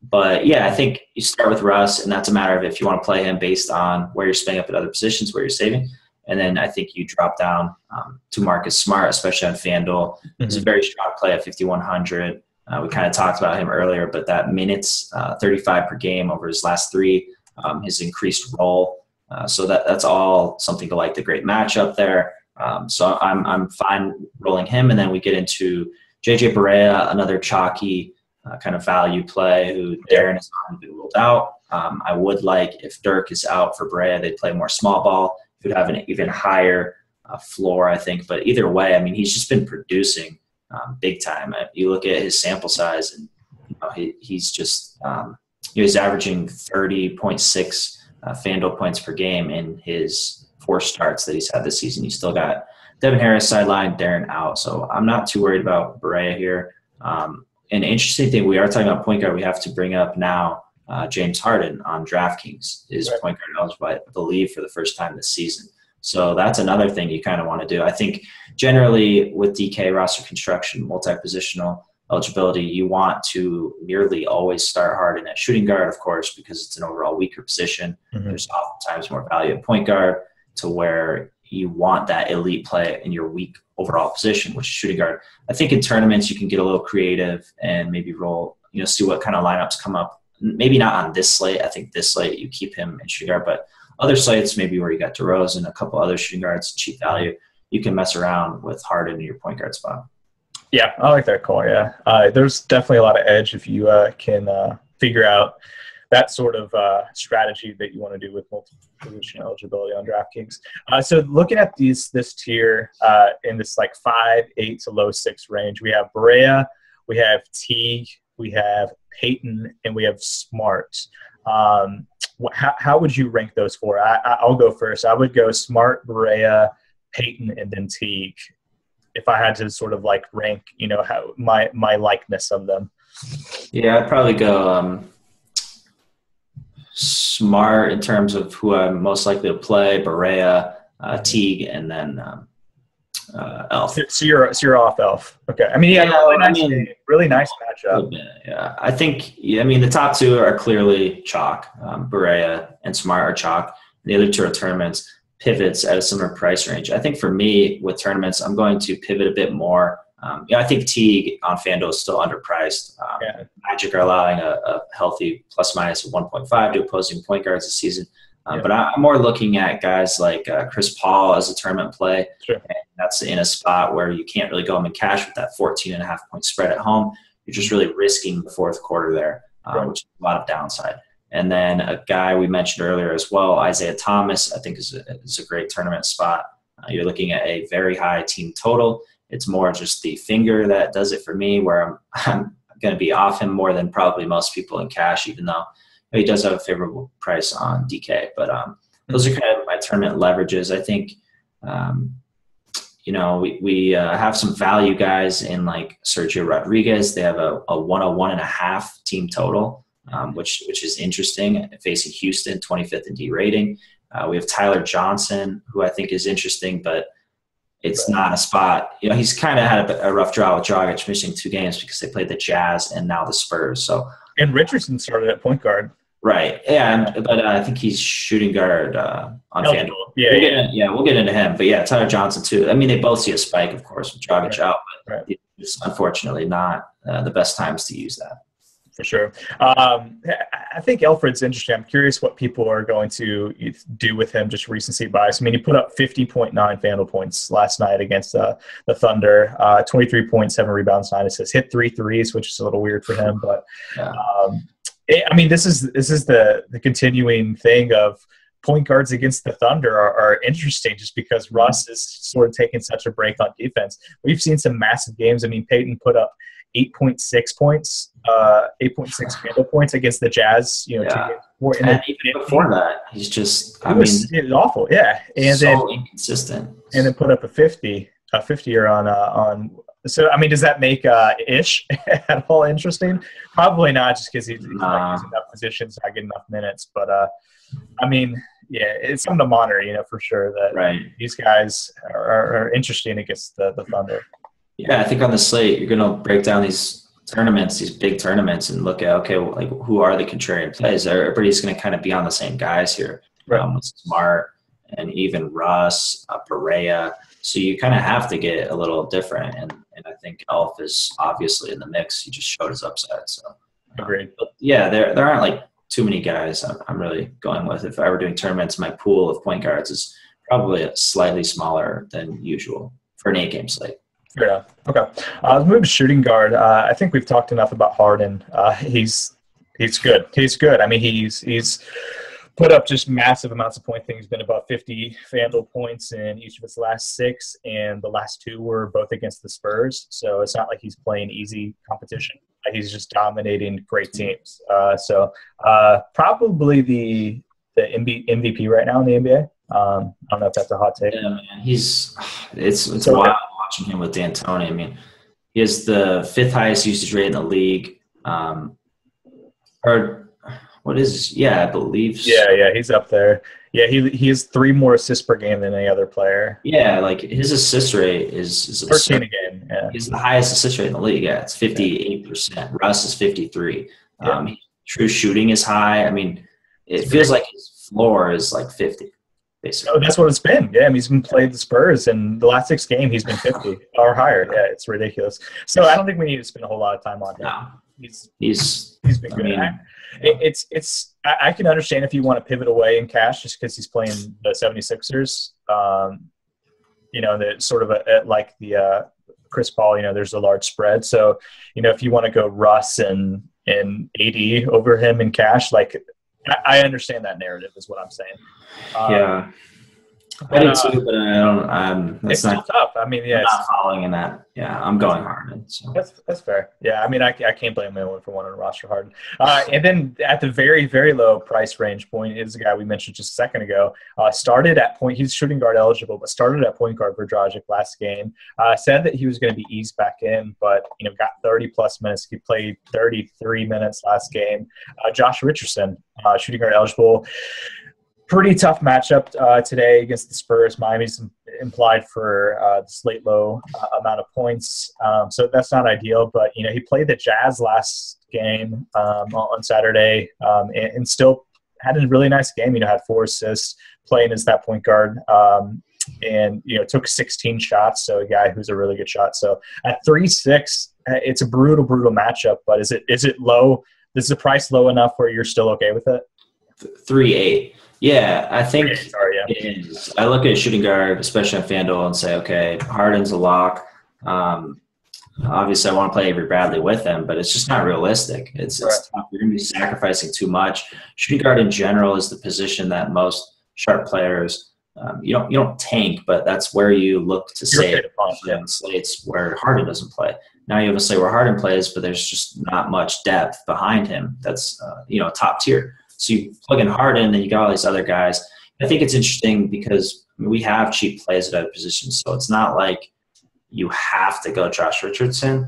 Speaker 2: But yeah, I think you start with Russ, and that's a matter of if you want to play him based on where you're spending up at other positions, where you're saving. And then I think you drop down to Marcus Smart, especially on FanDuel. It's a very strong play at 5,100. We kind of talked about him earlier, but that minutes, 35 per game over his last three, his increased role. So that's all something to like. The great matchup there. So I'm fine rolling him. And then we get into JJ Barea, another chalky kind of value play who Darren has not been ruled out. I would like, if Dirk is out for Barea, they'd play more small ball. Could have an even higher floor, I think. But either way, I mean, he's just been producing big time. You look at his sample size, and he's just he's averaging 30.6 FanDuel points per game in his 4 starts that he's had this season. You still got Devin Harris sidelined, Darren out. So I'm not too worried about Barea here. An interesting thing, we are talking about point guard. We have to bring up now James Harden on DraftKings is point guard eligible, I believe, for the first time this season. So that's another thing you kind of want to do. I think generally with DK roster construction, multi-positional eligibility, you want to nearly always start Harden at shooting guard, of course, because it's an overall weaker position. There's oftentimes more value at point guard to where you want that elite play in your weak overall position, which is shooting guard. I think in tournaments you can get a little creative and maybe roll, see what kind of lineups come up. Maybe not on this slate. I think this slate you keep him in shooting guard, but other slates maybe where you got DeRozan, a couple other shooting guards, cheap value, you can mess around with Harden in your point guard spot.
Speaker 1: Yeah, I like that call. Yeah, there's definitely a lot of edge if you can figure out that sort of strategy that you want to do with multi-position eligibility on DraftKings. So looking at this tier in this like 5-8 to low 6 range, we have Barea, we have Teague, we have Payton, and we have Smart. How would you rank those 4? I'll go first. I would go Smart, Barea, Payton, and then Teague. If I had to sort of like rank, how my likeness of them.
Speaker 2: Yeah, I'd probably go Smart in terms of who I'm most likely to play, Barea, Teague, and then Elf.
Speaker 1: So you're off Elf. Okay. I mean, really nice matchup.
Speaker 2: Yeah, I think. The top 2 are clearly chalk. Barea and Smart are chalk. The other 2 are tournaments. Pivots at a similar price range. I think for me with tournaments, I'm going to pivot a bit more. I think Teague on FanDuel is still underpriced. Magic are allowing a healthy plus minus of 1.5 to opposing point guards this season. But I'm more looking at guys like Chris Paul as a tournament play. Sure. And that's in a spot where you can't really go him in cash with that 14.5 point spread at home. You're just really risking the fourth quarter there, which is a lot of downside. And then a guy we mentioned earlier as well, Isaiah Thomas, I think is a great tournament spot. You're looking at a very high team total. It's more just the finger that does it for me, where I'm going to be off him more than probably most people in cash, even though he does have a favorable price on DK. But those are kind of my tournament leverages. I think, we have some value guys in like Sergio Rodriguez. They have a 101.5 team total. Which is interesting, facing Houston, 25th in D rating. We have Tyler Johnson, who I think is interesting, but it's not a spot. He's kind of had a rough draw with Dragic missing 2 games because they played the Jazz and now the Spurs.
Speaker 1: And Richardson started at point guard.
Speaker 2: Right, yeah, but I think he's shooting guard on FanDuel. We'll get into him. But yeah, Tyler Johnson too. I mean, they both see a spike, of course, with Dragic out, but it's unfortunately not the best times to use that.
Speaker 1: For sure. I think Elfrid's interesting. I'm curious what people are going to do with him, just recency bias. I mean, he put up 50.9 FanDuel points last night against the Thunder, 23.7 rebounds, 9 assists, hit 3 threes, which is a little weird for him. But, I mean, this is the continuing thing of point guards against the Thunder are interesting just because Russ is sort of taking such a break on defense. We've seen some massive games. I mean, Peyton put up 8.6 points, 8.6 FanDuel points against the Jazz. You know,
Speaker 2: and even before that, he's just,
Speaker 1: it was awful. Yeah, and
Speaker 2: so
Speaker 1: then
Speaker 2: inconsistent.
Speaker 1: And then put up a 50-er on. So I mean, does that make Ish at all interesting? Probably not, just because he's not using enough positions, not getting enough minutes. But I mean, yeah, it's something to monitor, you know, for sure. That these guys are interesting against the Thunder.
Speaker 2: Yeah, I think on the slate, you're going to break down these tournaments, these big tournaments, and look at, okay, well, like, who are the contrarian plays? Everybody's going to kind of be on the same guys here. With Smart and even Russ, Perea. So you kind of have to get a little different. And I think Elf is obviously in the mix. He just showed his upside. So
Speaker 1: agreed.
Speaker 2: But yeah, there aren't like too many guys I'm really going with. If I were doing tournaments, my pool of point guards is probably slightly smaller than usual for an 8-game slate.
Speaker 1: Yeah. Okay. Let's move to shooting guard. I think we've talked enough about Harden. He's good. He's good. I mean, he's put up just massive amounts of points. I think he's been about 50 FanDuel points in each of his last 6, and the last 2 were both against the Spurs. So it's not like he's playing easy competition. He's just dominating great teams. So probably the MVP right now in the NBA. I don't know if that's a hot take.
Speaker 2: Yeah, man. It's wild watching him with D'Antoni. I mean, he has the 5th highest usage rate in the league. Or what is? Yeah, I believe.
Speaker 1: Yeah, he's up there. Yeah, he has 3 more assists per game than any other player.
Speaker 2: Yeah, like his assist rate is
Speaker 1: 13 a game. Yeah,
Speaker 2: he's the highest assist rate in the league. Yeah, it's 58%. Russ is 53. True shooting is high. I mean, it feels like his floor is like 50. Basically.
Speaker 1: Oh, that's what it's been. Yeah, I mean, he's been playing the Spurs, and the last 6 games he's been 50 or higher. Yeah, it's ridiculous. So I don't think we need to spend a whole lot of time on him.
Speaker 2: No,
Speaker 1: he's been good. I can understand if you want to pivot away in cash just because he's playing the 76ers. You know, that sort of like the Chris Paul. You know, there's a large spread. So you know, if you want to go Russ and AD over him in cash, like. I understand that narrative is what I'm saying.
Speaker 2: Yeah. I do too, but I don't.
Speaker 1: It's not tough. I mean, yeah,
Speaker 2: I'm not following in that. Yeah, I'm going Harden. So.
Speaker 1: That's fair. Yeah, I mean, I can't blame anyone for wanting to roster Harden. And then at the very, very low price range point is a guy we mentioned just a second ago. Started at point. He's shooting guard eligible, but started at point guard for Dragic last game. Said that he was going to be eased back in, but you know, got 30+ minutes. He played 33 minutes last game. Josh Richardson, shooting guard eligible. Pretty tough matchup today against the Spurs. Miami's implied for this late low amount of points, so that's not ideal. But you know, he played the Jazz last game on Saturday, and still had a really nice game. You know, had 4 assists, playing as that point guard, and you know, took 16 shots. So a guy who's a really good shot. So at 3-6, it's a brutal matchup. But is it low? Is the price low enough where you're still okay with it?
Speaker 2: 3-8. Yeah, I think
Speaker 1: it
Speaker 2: is. I look at shooting guard, especially on FanDuel, and say, okay, Harden's a lock. Obviously, I want to play Avery Bradley with him, but it's just not realistic. It's tough. You're going to be sacrificing too much. Shooting guard in general is the position that most sharp players you don't tank, but that's where you look to save on slates where Harden doesn't play. Now you have a slate where Harden plays, but there's just not much depth behind him. That's top tier. So you plug in Harden, and you got all these other guys. I think it's interesting because we have cheap plays at other positions, so it's not like you have to go Josh Richardson,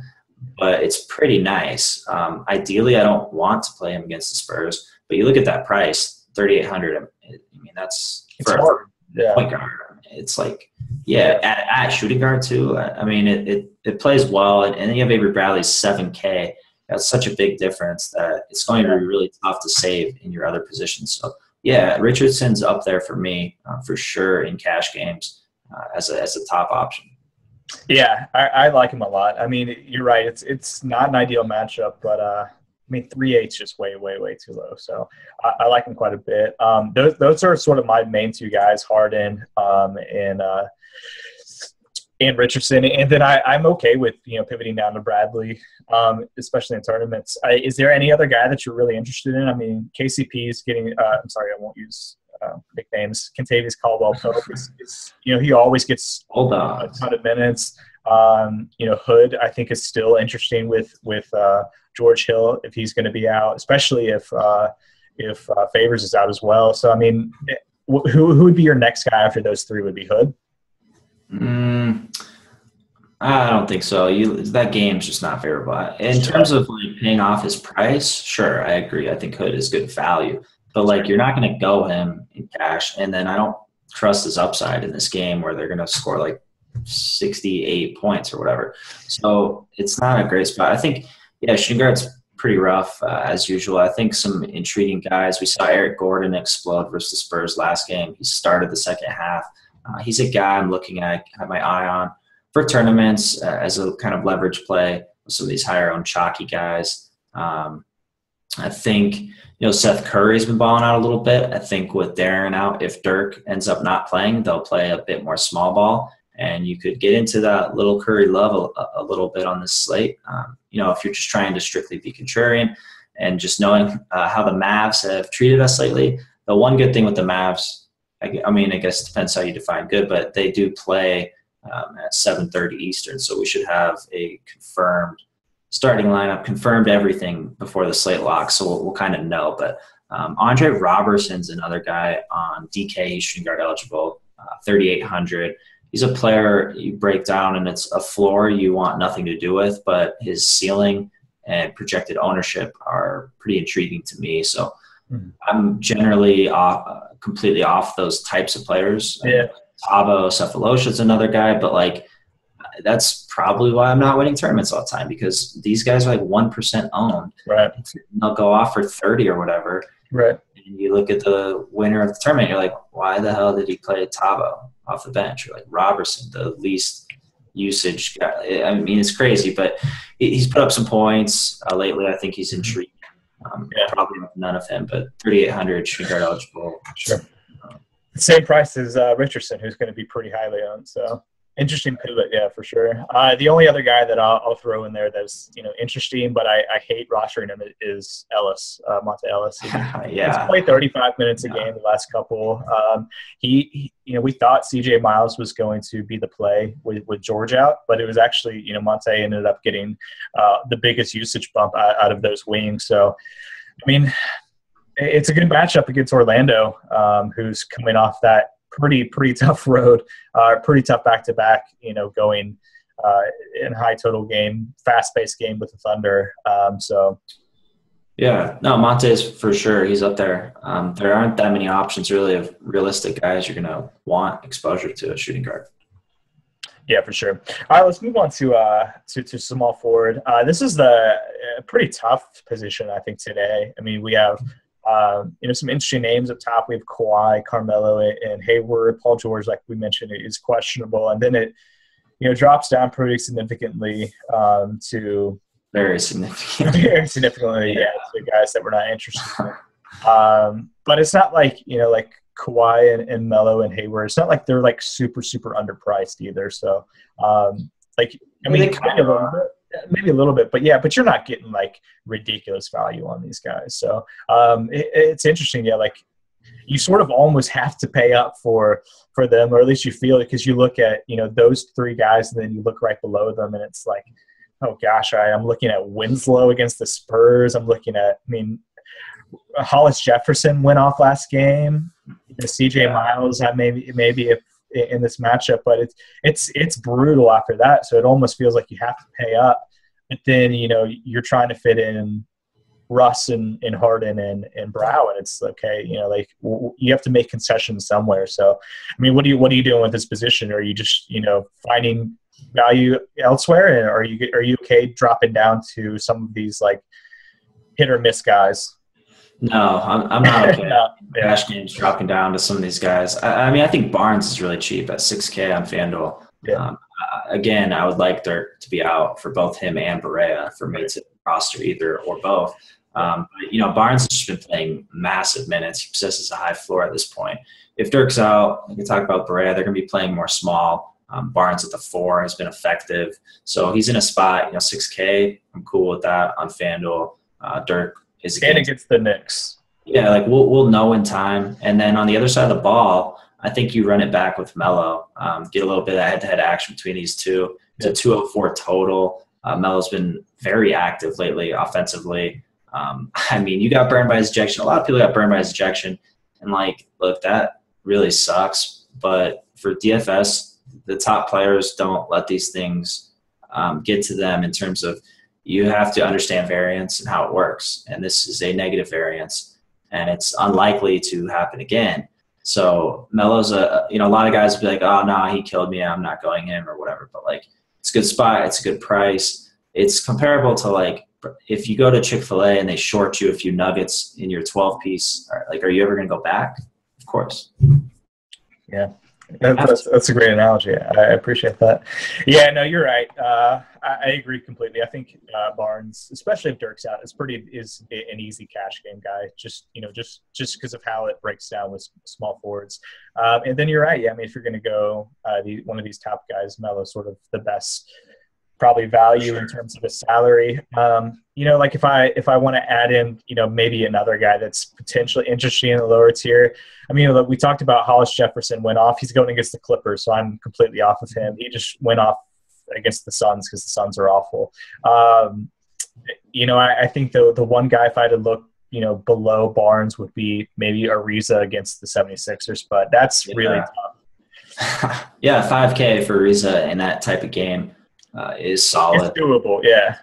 Speaker 2: but it's pretty nice. Ideally, I don't want to play him against the Spurs, but you look at that price, $3,800. I mean, that's for a point guard. It's like, at shooting guard too. I mean, it plays well, and then you have Avery Bradley's $7K. That's such a big difference that it's going to be really tough to save in your other positions. So, yeah, Richardson's up there for me for sure in cash games as a top option.
Speaker 1: Yeah, I like him a lot. I mean, you're right. It's not an ideal matchup, but mean, 3.8 is just way, way, way too low. So I like him quite a bit. Those are sort of my main two guys, Harden and Richardson. And then I'm okay with, pivoting down to Bradley, especially in tournaments. Is there any other guy that you're really interested in? I mean, KCP is getting I'm sorry, I won't use big names. Kentavious Caldwell-Pope is he always gets a ton of minutes. Hood, I think, is still interesting with George Hill if he's going to be out, especially if Favors is out as well. So, I mean, who would be your next guy after those three? Would be Hood?
Speaker 2: I don't think so. That game's just not favorable. In terms of paying off his price, sure, I agree. I think Hood is good value. But, you're not going to go him in cash. And then I don't trust his upside in this game where they're going to score, 68 points or whatever. So it's not a great spot. I think, shooting guard's pretty rough as usual. I think some intriguing guys. We saw Eric Gordon explode versus the Spurs last game. He started the second half. He's a guy I'm looking at, have my eye on for tournaments as a kind of leverage play with some of these higher-owned chalky guys. I think, Seth Curry's been balling out a little bit. I think with Darren out, if Dirk ends up not playing, they'll play a bit more small ball. And you could get into that little Curry love a little bit on this slate. If you're just trying to strictly be contrarian and just knowing how the Mavs have treated us lately. The one good thing with the Mavs, I guess it depends how you define good, but they do play at 7:30 Eastern. So we should have a confirmed starting lineup, confirmed everything before the slate locks. So we'll kind of know. But Andre Roberson's another guy on DK. He's shooting guard eligible, 3,800. He's a player you break down and it's a floor you want nothing to do with, but his ceiling and projected ownership are pretty intriguing to me. So I'm generally completely off those types of players.
Speaker 1: Yeah.
Speaker 2: Tabo Cephalosha is another guy, but that's probably why I'm not winning tournaments all the time, because these guys are 1% owned.
Speaker 1: Right.
Speaker 2: They'll go off for 30 or whatever.
Speaker 1: Right.
Speaker 2: And you look at the winner of the tournament, you're like, why the hell did he play Tabo off the bench? You're like, Robertson, the least usage guy. I mean, it's crazy, but he's put up some points lately. I think he's intriguing. Probably none of him, but 3,800 shooting guard eligible.
Speaker 1: Sure. Same price as Richardson, who's going to be pretty highly owned. So interesting pivot, yeah, for sure. The only other guy that I'll throw in there that's interesting, but I hate rostering him is Ellis, Monte Ellis. He's played 35 minutes a game the last couple. We thought CJ Miles was going to be the play with George out, but it was actually Monte ended up getting the biggest usage bump out of those wings. So I mean, it's a good matchup against Orlando, who's coming off that pretty tough road, pretty tough back-to-back, going in high total game, fast-paced game with the Thunder.
Speaker 2: Yeah, no, Monte's for sure. He's up there. There aren't that many options really of realistic guys you're going to want exposure to a shooting guard.
Speaker 1: Yeah, for sure. All right, let's move on to small forward. This is the pretty tough position, I think, today. I mean, we have some interesting names up top. We have Kawhi, Carmelo, and Hayward. Paul George, like we mentioned, is questionable, and then it drops down pretty significantly to
Speaker 2: very significant,
Speaker 1: to guys that we're not interested in. But it's not like Kawhi and Melo and Hayward. It's not like they're super underpriced either. So kind of maybe a little bit, but you're not getting ridiculous value on these guys. So it's interesting. Yeah. You sort of almost have to pay up for them, or at least you feel it, because you look at, those three guys and then you look right below them and it's like, oh gosh, I'm looking at Winslow against the Spurs. I'm looking at, Hollis Jefferson went off last game. CJ Miles, maybe if in this matchup, but it's brutal after that. So it almost feels like you have to pay up. But then you're trying to fit in Russ and Harden and Brow, and it's okay. You have to make concessions somewhere. So what are you doing with this position? Are you just finding value elsewhere, and are you okay dropping down to some of these hit or miss guys?
Speaker 2: No, I'm not okay. Cash games dropping down to some of these guys. I think Barnes is really cheap at $6K on FanDuel.
Speaker 1: Yeah.
Speaker 2: Again, I would like Dirk to be out for both him and Barea for me to roster either or both. But, Barnes has just been playing massive minutes. He possesses a high floor at this point. If Dirk's out, we can talk about Barea. They're going to be playing more small. Barnes at the 4 has been effective. So he's in a spot, 6K. I'm cool with that on FanDuel. Dirk is
Speaker 1: against. And against the Knicks.
Speaker 2: Yeah, we'll know in time. And then on the other side of the ball, I think you run it back with Melo. Get a little bit of head-to-head action between these two. It's a 204 total. Melo's been very active lately offensively. You got burned by his ejection. A lot of people got burned by his ejection. And, look, that really sucks. But for DFS, the top players don't let these things get to them in terms of you have to understand variance and how it works. And this is a negative variance, and it's unlikely to happen again. So Melo's a lot of guys will be like, oh, no, he killed me. I'm not going him or whatever. But, it's a good spot. It's a good price. It's comparable to, if you go to Chick-fil-A and they short you a few nuggets in your 12-piece, are you ever going to go back? Of course.
Speaker 1: Yeah. That's a great analogy. I appreciate that. Yeah, no, you're right. I agree completely. I think Barnes, especially if Dirk's out, is an easy cash game guy. Just because of how it breaks down with small forwards. And then you're right. Yeah, if you're going to go one of these top guys, Melo's sort of the best probably value in terms of his salary. If I want to add in, maybe another guy that's potentially interesting in the lower tier. We talked about Hollis Jefferson went off. He's going against the Clippers, so I'm completely off of him. He just went off against the Suns because the Suns are awful. I think the one guy, if I had to look, below Barnes would be maybe Ariza against the 76ers, but that's really tough.
Speaker 2: Yeah, 5K for Ariza in that type of game is solid.
Speaker 1: It's doable, yeah.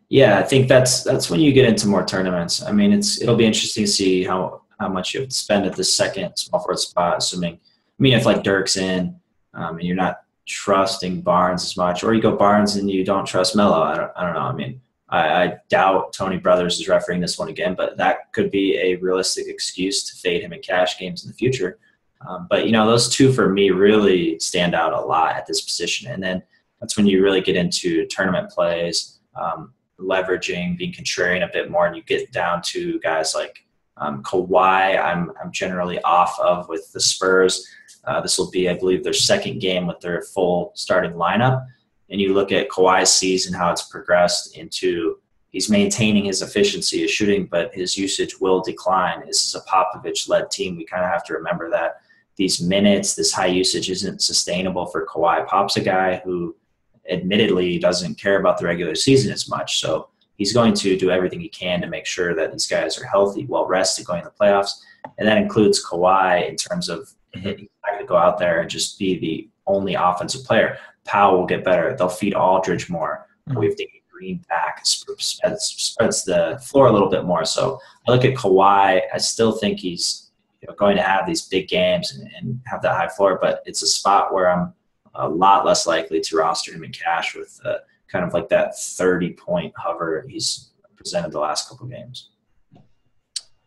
Speaker 2: Yeah, I think that's when you get into more tournaments. It'll be interesting to see how much you have to spend at the second small forward spot, assuming if Dirk's in and you're not trusting Barnes as much, or you go Barnes and you don't trust Melo. I don't know. I doubt Tony Brothers is refereeing this one again, but that could be a realistic excuse to fade him in cash games in the future. But those two for me really stand out a lot at this position. And then that's when you really get into tournament plays, leveraging, being contrarian a bit more, and you get down to guys like Kawhi. I'm generally off of with the Spurs. This will be, I believe, their second game with their full starting lineup. And you look at Kawhi's season, how it's progressed into he's maintaining his efficiency, his shooting, but his usage will decline. This is a Popovich-led team. We kind of have to remember that these minutes, this high usage isn't sustainable for Kawhi. Pop's a guy who admittedly doesn't care about the regular season as much. So he's going to do everything he can to make sure that these guys are healthy, well-rested going to the playoffs. And that includes Kawhi in terms of hitting to go out there and just be the only offensive player. Powell will get better. They'll feed Aldridge more. We've taken Green back, spreads the floor a little bit more. So I look at Kawhi. I still think he's going to have these big games and have that high floor, but it's a spot where I'm a lot less likely to roster him in cash with kind of that 30-point hover he's presented the last couple of games.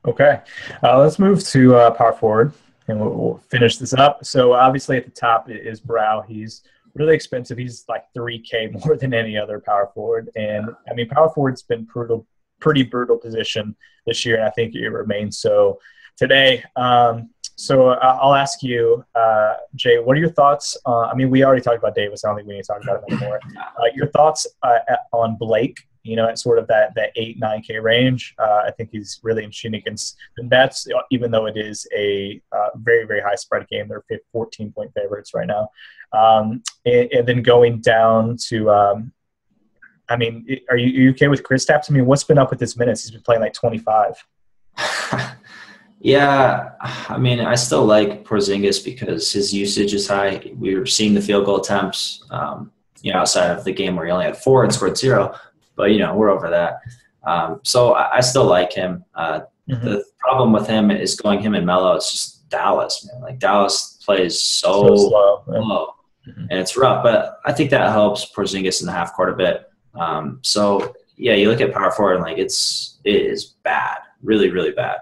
Speaker 1: Okay. Let's move to power forward, and we'll finish this up. So obviously at the top is Brow. He's really expensive. He's like $3K more than any other power forward. And power forward's been pretty brutal position this year, and I think it remains so today. So I'll ask you, Jay, what are your thoughts? We already talked about Davis. I don't think we need to talk about him anymore. Your thoughts on Blake, at sort of that 8, 9K range. I think he's really interesting against the Nets, even though it is a very, very high spread game. They're 14-point favorites right now. And then going down to are you okay with Kristaps? What's been up with his minutes? He's been playing 25.
Speaker 2: Yeah, I still like Porzingis because his usage is high. We were seeing the field goal attempts, outside of the game where he only had 4 and scored 0. But, we're over that. So I still like him. The problem with him is going him and Melo. It's just Dallas, man. Dallas plays so slow. And it's rough. But I think that helps Porzingis in the half court a bit. You look at power forward and, it is bad, really, really bad.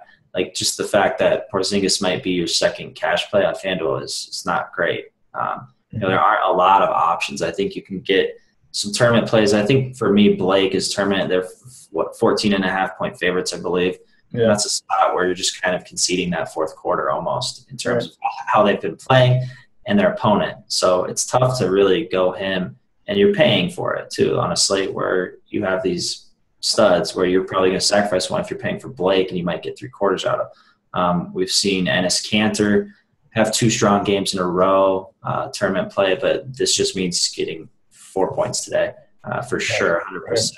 Speaker 2: Just the fact that Porzingis might be your second cash play on FanDuel is not great. There aren't a lot of options. I think you can get some tournament plays. I think for me, Blake is tournament. They're 14.5-point favorites, I believe. Yeah. And that's a spot where you're just kind of conceding that fourth quarter almost in terms of how they've been playing and their opponent. So it's tough to really go him, and you're paying for it too on a slate where you have these studs where you're probably going to sacrifice one if you're paying for Blake, and you might get 3/4 out of. We've seen Enes Kanter have 2 strong games in a row, tournament play, but this just means getting 4 points today for sure, 100%.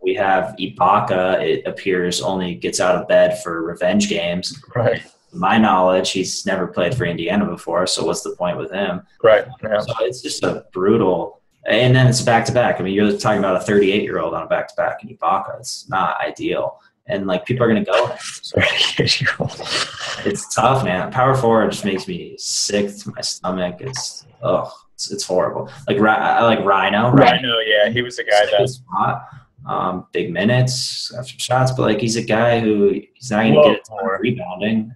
Speaker 2: We have Ibaka, it appears, only gets out of bed for revenge games.
Speaker 1: Right.
Speaker 2: To my knowledge, he's never played for Indiana before, so what's the point with him?
Speaker 1: Right. Yeah.
Speaker 2: So it's just a brutal – and then it's back-to-back. I mean, you're talking about a 38-year-old on a back-to-back in Ibaka. It's not ideal. And, like, people are going to go –
Speaker 1: 38-year-old.
Speaker 2: It's tough, man. Power forward just makes me sick to my stomach. It's horrible. Like I like Rhino.
Speaker 1: Rhino, yeah, he was a guy that's
Speaker 2: big minutes after shots, but like he's a guy who he's not going to get a ton of rebounding.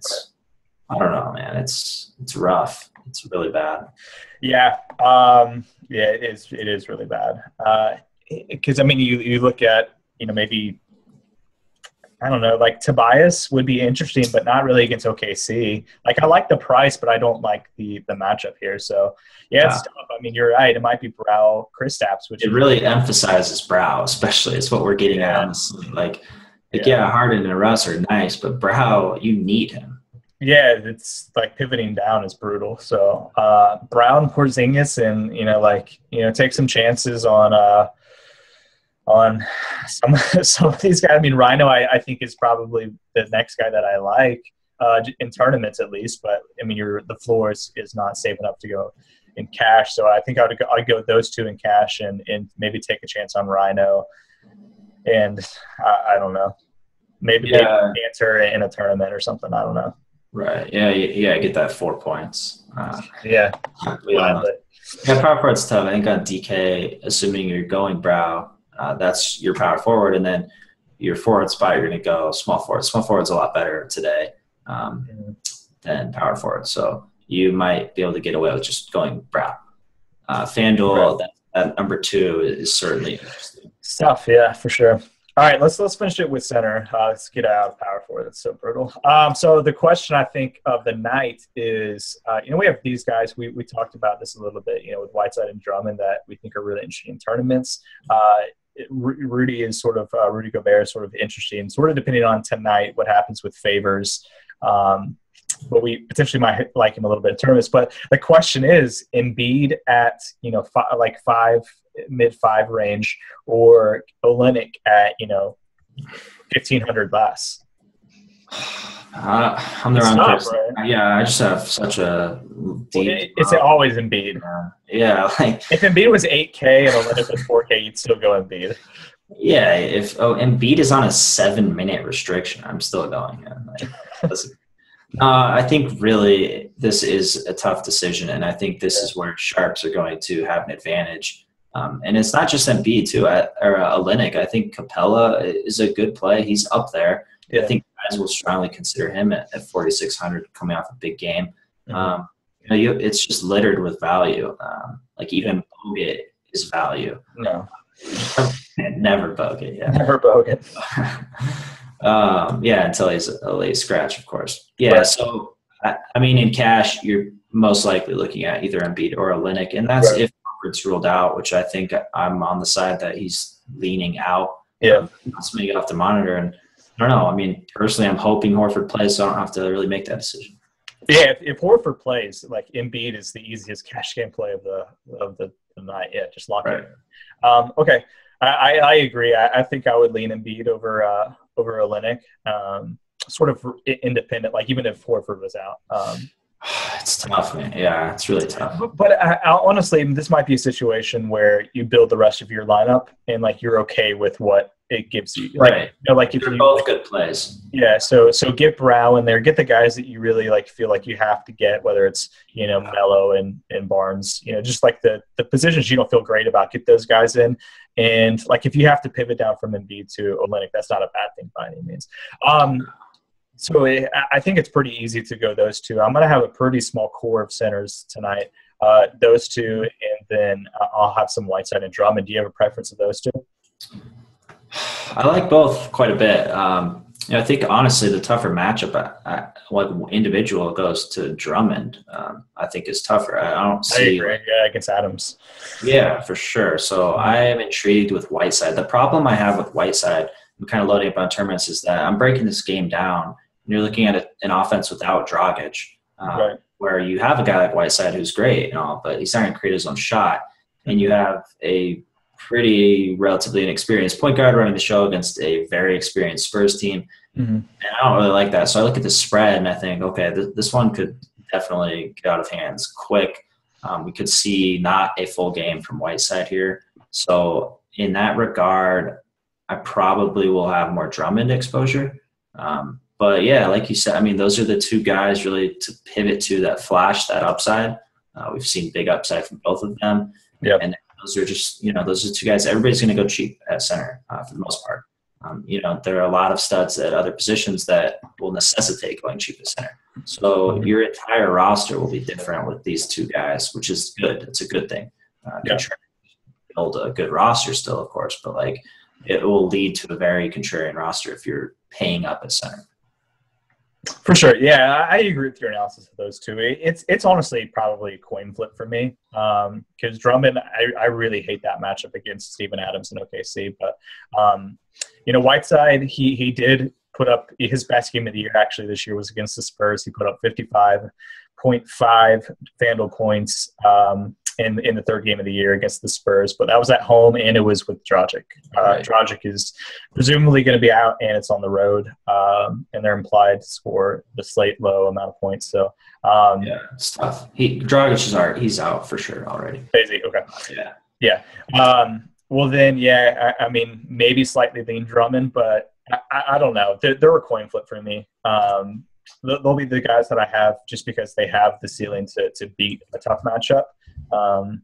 Speaker 2: I don't know, man. It's rough. It's really bad.
Speaker 1: Yeah, it is. It is really bad. Because I mean, you look at maybe. I don't know, like Tobias would be interesting, but not really against OKC. Like I like the price, but I don't like the matchup here. So yeah, it's tough. I mean, you're right. It might be Brow, Kristaps, which
Speaker 2: it really emphasizes Brow, especially. It's what we're getting at, honestly. Like Harden and Russ are nice, but Brow, you need him.
Speaker 1: Yeah, it's like pivoting down is brutal. So Brown, Porzingis, and take some chances on some of these guys. I mean, Rhino, I think is probably the next guy that I like in tournaments at least. But I mean, the floor is not safe enough to go in cash. So I think I'd go with those 2 in cash and maybe take a chance on Rhino. And I don't know, maybe answer in a tournament or something. I don't know.
Speaker 2: Right. Yeah. Get that 4 points.
Speaker 1: Yeah.
Speaker 2: Power forward's tough. I think on DK, assuming you're going Brow. That's your power forward, and then your forward spot, you're going to go small forward. Small forward's a lot better today than power forward, so you might be able to get away with just going Brown. FanDuel, that number 2 is certainly interesting.
Speaker 1: Stuff, yeah, for sure. All right, let's finish it with center. Let's get out of power forward. That's so brutal. So the question I think of the night is, we have these guys. We talked about this a little bit, with Whiteside and Drummond that we think are really interesting in tournaments. Rudy Gobert is sort of interesting, sort of depending on tonight what happens with Favors. But we potentially might like him a little bit in tournaments. But the question is, Embiid at mid-5 range, or Olynyk at 1,500 less.
Speaker 2: I'm the wrong person. Right? Yeah, I just have such a deep.
Speaker 1: It's always Embiid.
Speaker 2: Yeah, like
Speaker 1: if Embiid was 8K and Olynyk was 4K, you'd still go Embiid.
Speaker 2: Yeah, if Embiid is on a 7-minute restriction, I'm still going. I think really this is a tough decision, and I think this is where Sharps are going to have an advantage. And it's not just Embiid too, or Olynyk. I think Capella is a good play. He's up there. Yeah. I think guys will strongly consider him at 4,600 coming off a big game. It's just littered with value. Like even Bogut is value.
Speaker 1: No.
Speaker 2: Never Bogut, yeah.
Speaker 1: Never Bogut.
Speaker 2: Until he's a late scratch, of course. Yeah, right. So, I mean, in cash, you're most likely looking at either Embiid or Olynyk, and that's if Horford's ruled out, which I think I'm on the side that he's leaning out.
Speaker 1: Yeah.
Speaker 2: Something you have to monitor, and I don't know. I mean, personally, I'm hoping Horford plays, so I don't have to really make that decision.
Speaker 1: Yeah, if Horford plays, like Embiid is the easiest cash game play of the night. Yeah, just lock it in. Okay, I agree. I think I would lean Embiid over Olynyk. Sort of independent, like even if Horford was out.
Speaker 2: It's tough, man. Yeah, it's really tough.
Speaker 1: But honestly, this might be a situation where you build the rest of your lineup and like you're okay with what it gives you.
Speaker 2: Right.
Speaker 1: Like if
Speaker 2: they're both good plays.
Speaker 1: Yeah. So get Brow in there. Get the guys that you really like feel like you have to get, whether it's Melo and Barnes. Just like the positions you don't feel great about. Get those guys in. And like if you have to pivot down from Embiid to Olynyk, that's not a bad thing by any means. So I think it's pretty easy to go those two. I'm going to have a pretty small core of centers tonight. Those two, and then I'll have some Whiteside and Drummond. Do you have a preference of those two?
Speaker 2: I like both quite a bit. I think honestly the tougher matchup, what individual goes to Drummond, I think is tougher. I don't see.
Speaker 1: I agree. Yeah, against Adams.
Speaker 2: Yeah, for sure. So I am intrigued with Whiteside. The problem I have with Whiteside, I'm kind of loading up on tournaments, is that I'm breaking this game down. And you're looking at an offense without Dragic,
Speaker 1: right,
Speaker 2: where you have a guy like Whiteside who's great and all, but he's not going to create his own shot. And you have a pretty relatively inexperienced point guard running the show against a very experienced Spurs team.
Speaker 1: Mm-hmm.
Speaker 2: And I don't really like that. So I look at the spread and I think, okay, this one could definitely get out of hands quick. We could see not a full game from Whiteside here. So in that regard, I probably will have more Drummond exposure. But yeah, like you said, I mean, those are the two guys really to pivot to that flash, that upside. We've seen big upside from both of them.
Speaker 1: Yeah.
Speaker 2: And those are just, those are two guys. Everybody's going to go cheap at center for the most part. There are a lot of studs at other positions that will necessitate going cheap at center. So your entire roster will be different with these two guys, which is good. It's a good thing. Build a good roster still, of course, but like it will lead to a very contrarian roster if you're paying up at center.
Speaker 1: For sure. Yeah, I agree with your analysis of those two. It's honestly probably a coin flip for me because Drummond, I really hate that matchup against Steven Adams in OKC. But, Whiteside, he did put up his best game of the year actually this year was against the Spurs. He put up 55.5 FanDuel points in the third game of the year against the Spurs, but that was at home and it was with Dragic.
Speaker 2: Right.
Speaker 1: Dragic is presumably going to be out and it's on the road, and they're implied to score the slate low amount of points. So
Speaker 2: it's tough. Dragic he's out for sure already.
Speaker 1: Crazy. Okay.
Speaker 2: Yeah.
Speaker 1: Well then, I mean, maybe slightly lean Drummond, but I don't know. They're a coin flip for me. They'll be the guys that I have just because they have the ceiling to beat a tough matchup. I'm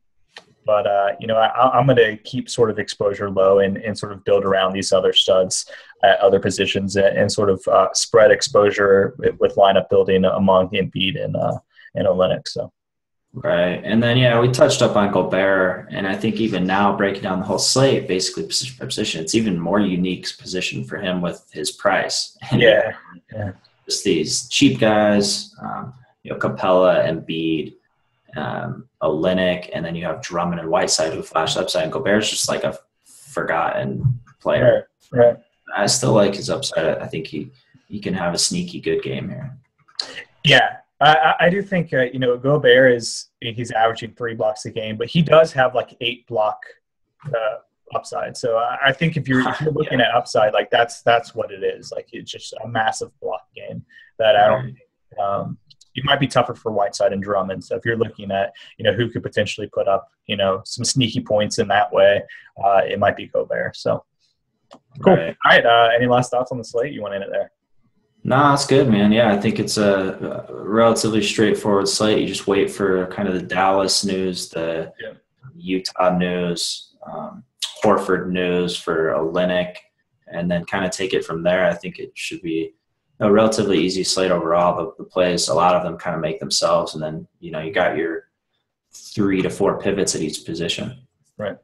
Speaker 1: going to keep sort of exposure low and sort of build around these other studs at other positions and sort of spread exposure with lineup building among Embiid and Olynyk. So.
Speaker 2: Right. And then, we touched up on Gobert, and I think even now breaking down the whole slate, basically position by position, it's even more unique position for him with his price.
Speaker 1: Yeah.
Speaker 2: Just these cheap guys, Capella, Embiid, Olynyk, and then you have Drummond and Whiteside who flash upside, and Gobert's just like a forgotten player.
Speaker 1: Right.
Speaker 2: I still like his upside. I think he can have a sneaky good game here.
Speaker 1: Yeah. I do think, Gobert he's averaging 3 blocks a game, but he does have like 8 block upside. So I think if you're looking at upside, like that's what it is. Like it's just a massive block game that I don't think it might be tougher for Whiteside and Drummond. So if you're looking at, who could potentially put up, some sneaky points in that way, it might be Gobert. So cool.
Speaker 2: Right.
Speaker 1: All right. Any last thoughts on the slate? You want in it there?
Speaker 2: No, that's good, man. Yeah, I think it's a relatively straightforward slate. You just wait for kind of the Dallas news, the Utah news, Horford news for Olynyk, and then kind of take it from there. I think it should be a relatively easy slate overall. The plays, a lot of them kind of make themselves, and then, you got your 3 to 4 pivots at each position.
Speaker 1: Right.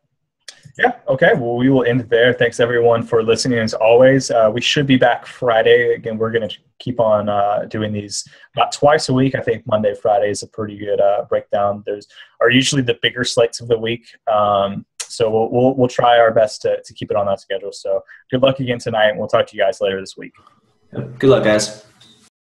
Speaker 1: Yeah. Okay. Well, we will end there. Thanks everyone for listening. As always, we should be back Friday. Again, we're going to keep on doing these about twice a week. I think Monday, Friday is a pretty good breakdown. Those are usually the bigger slates of the week. So we'll try our best to keep it on that schedule. So good luck again tonight, and we'll talk to you guys later this week.
Speaker 2: Good luck, guys.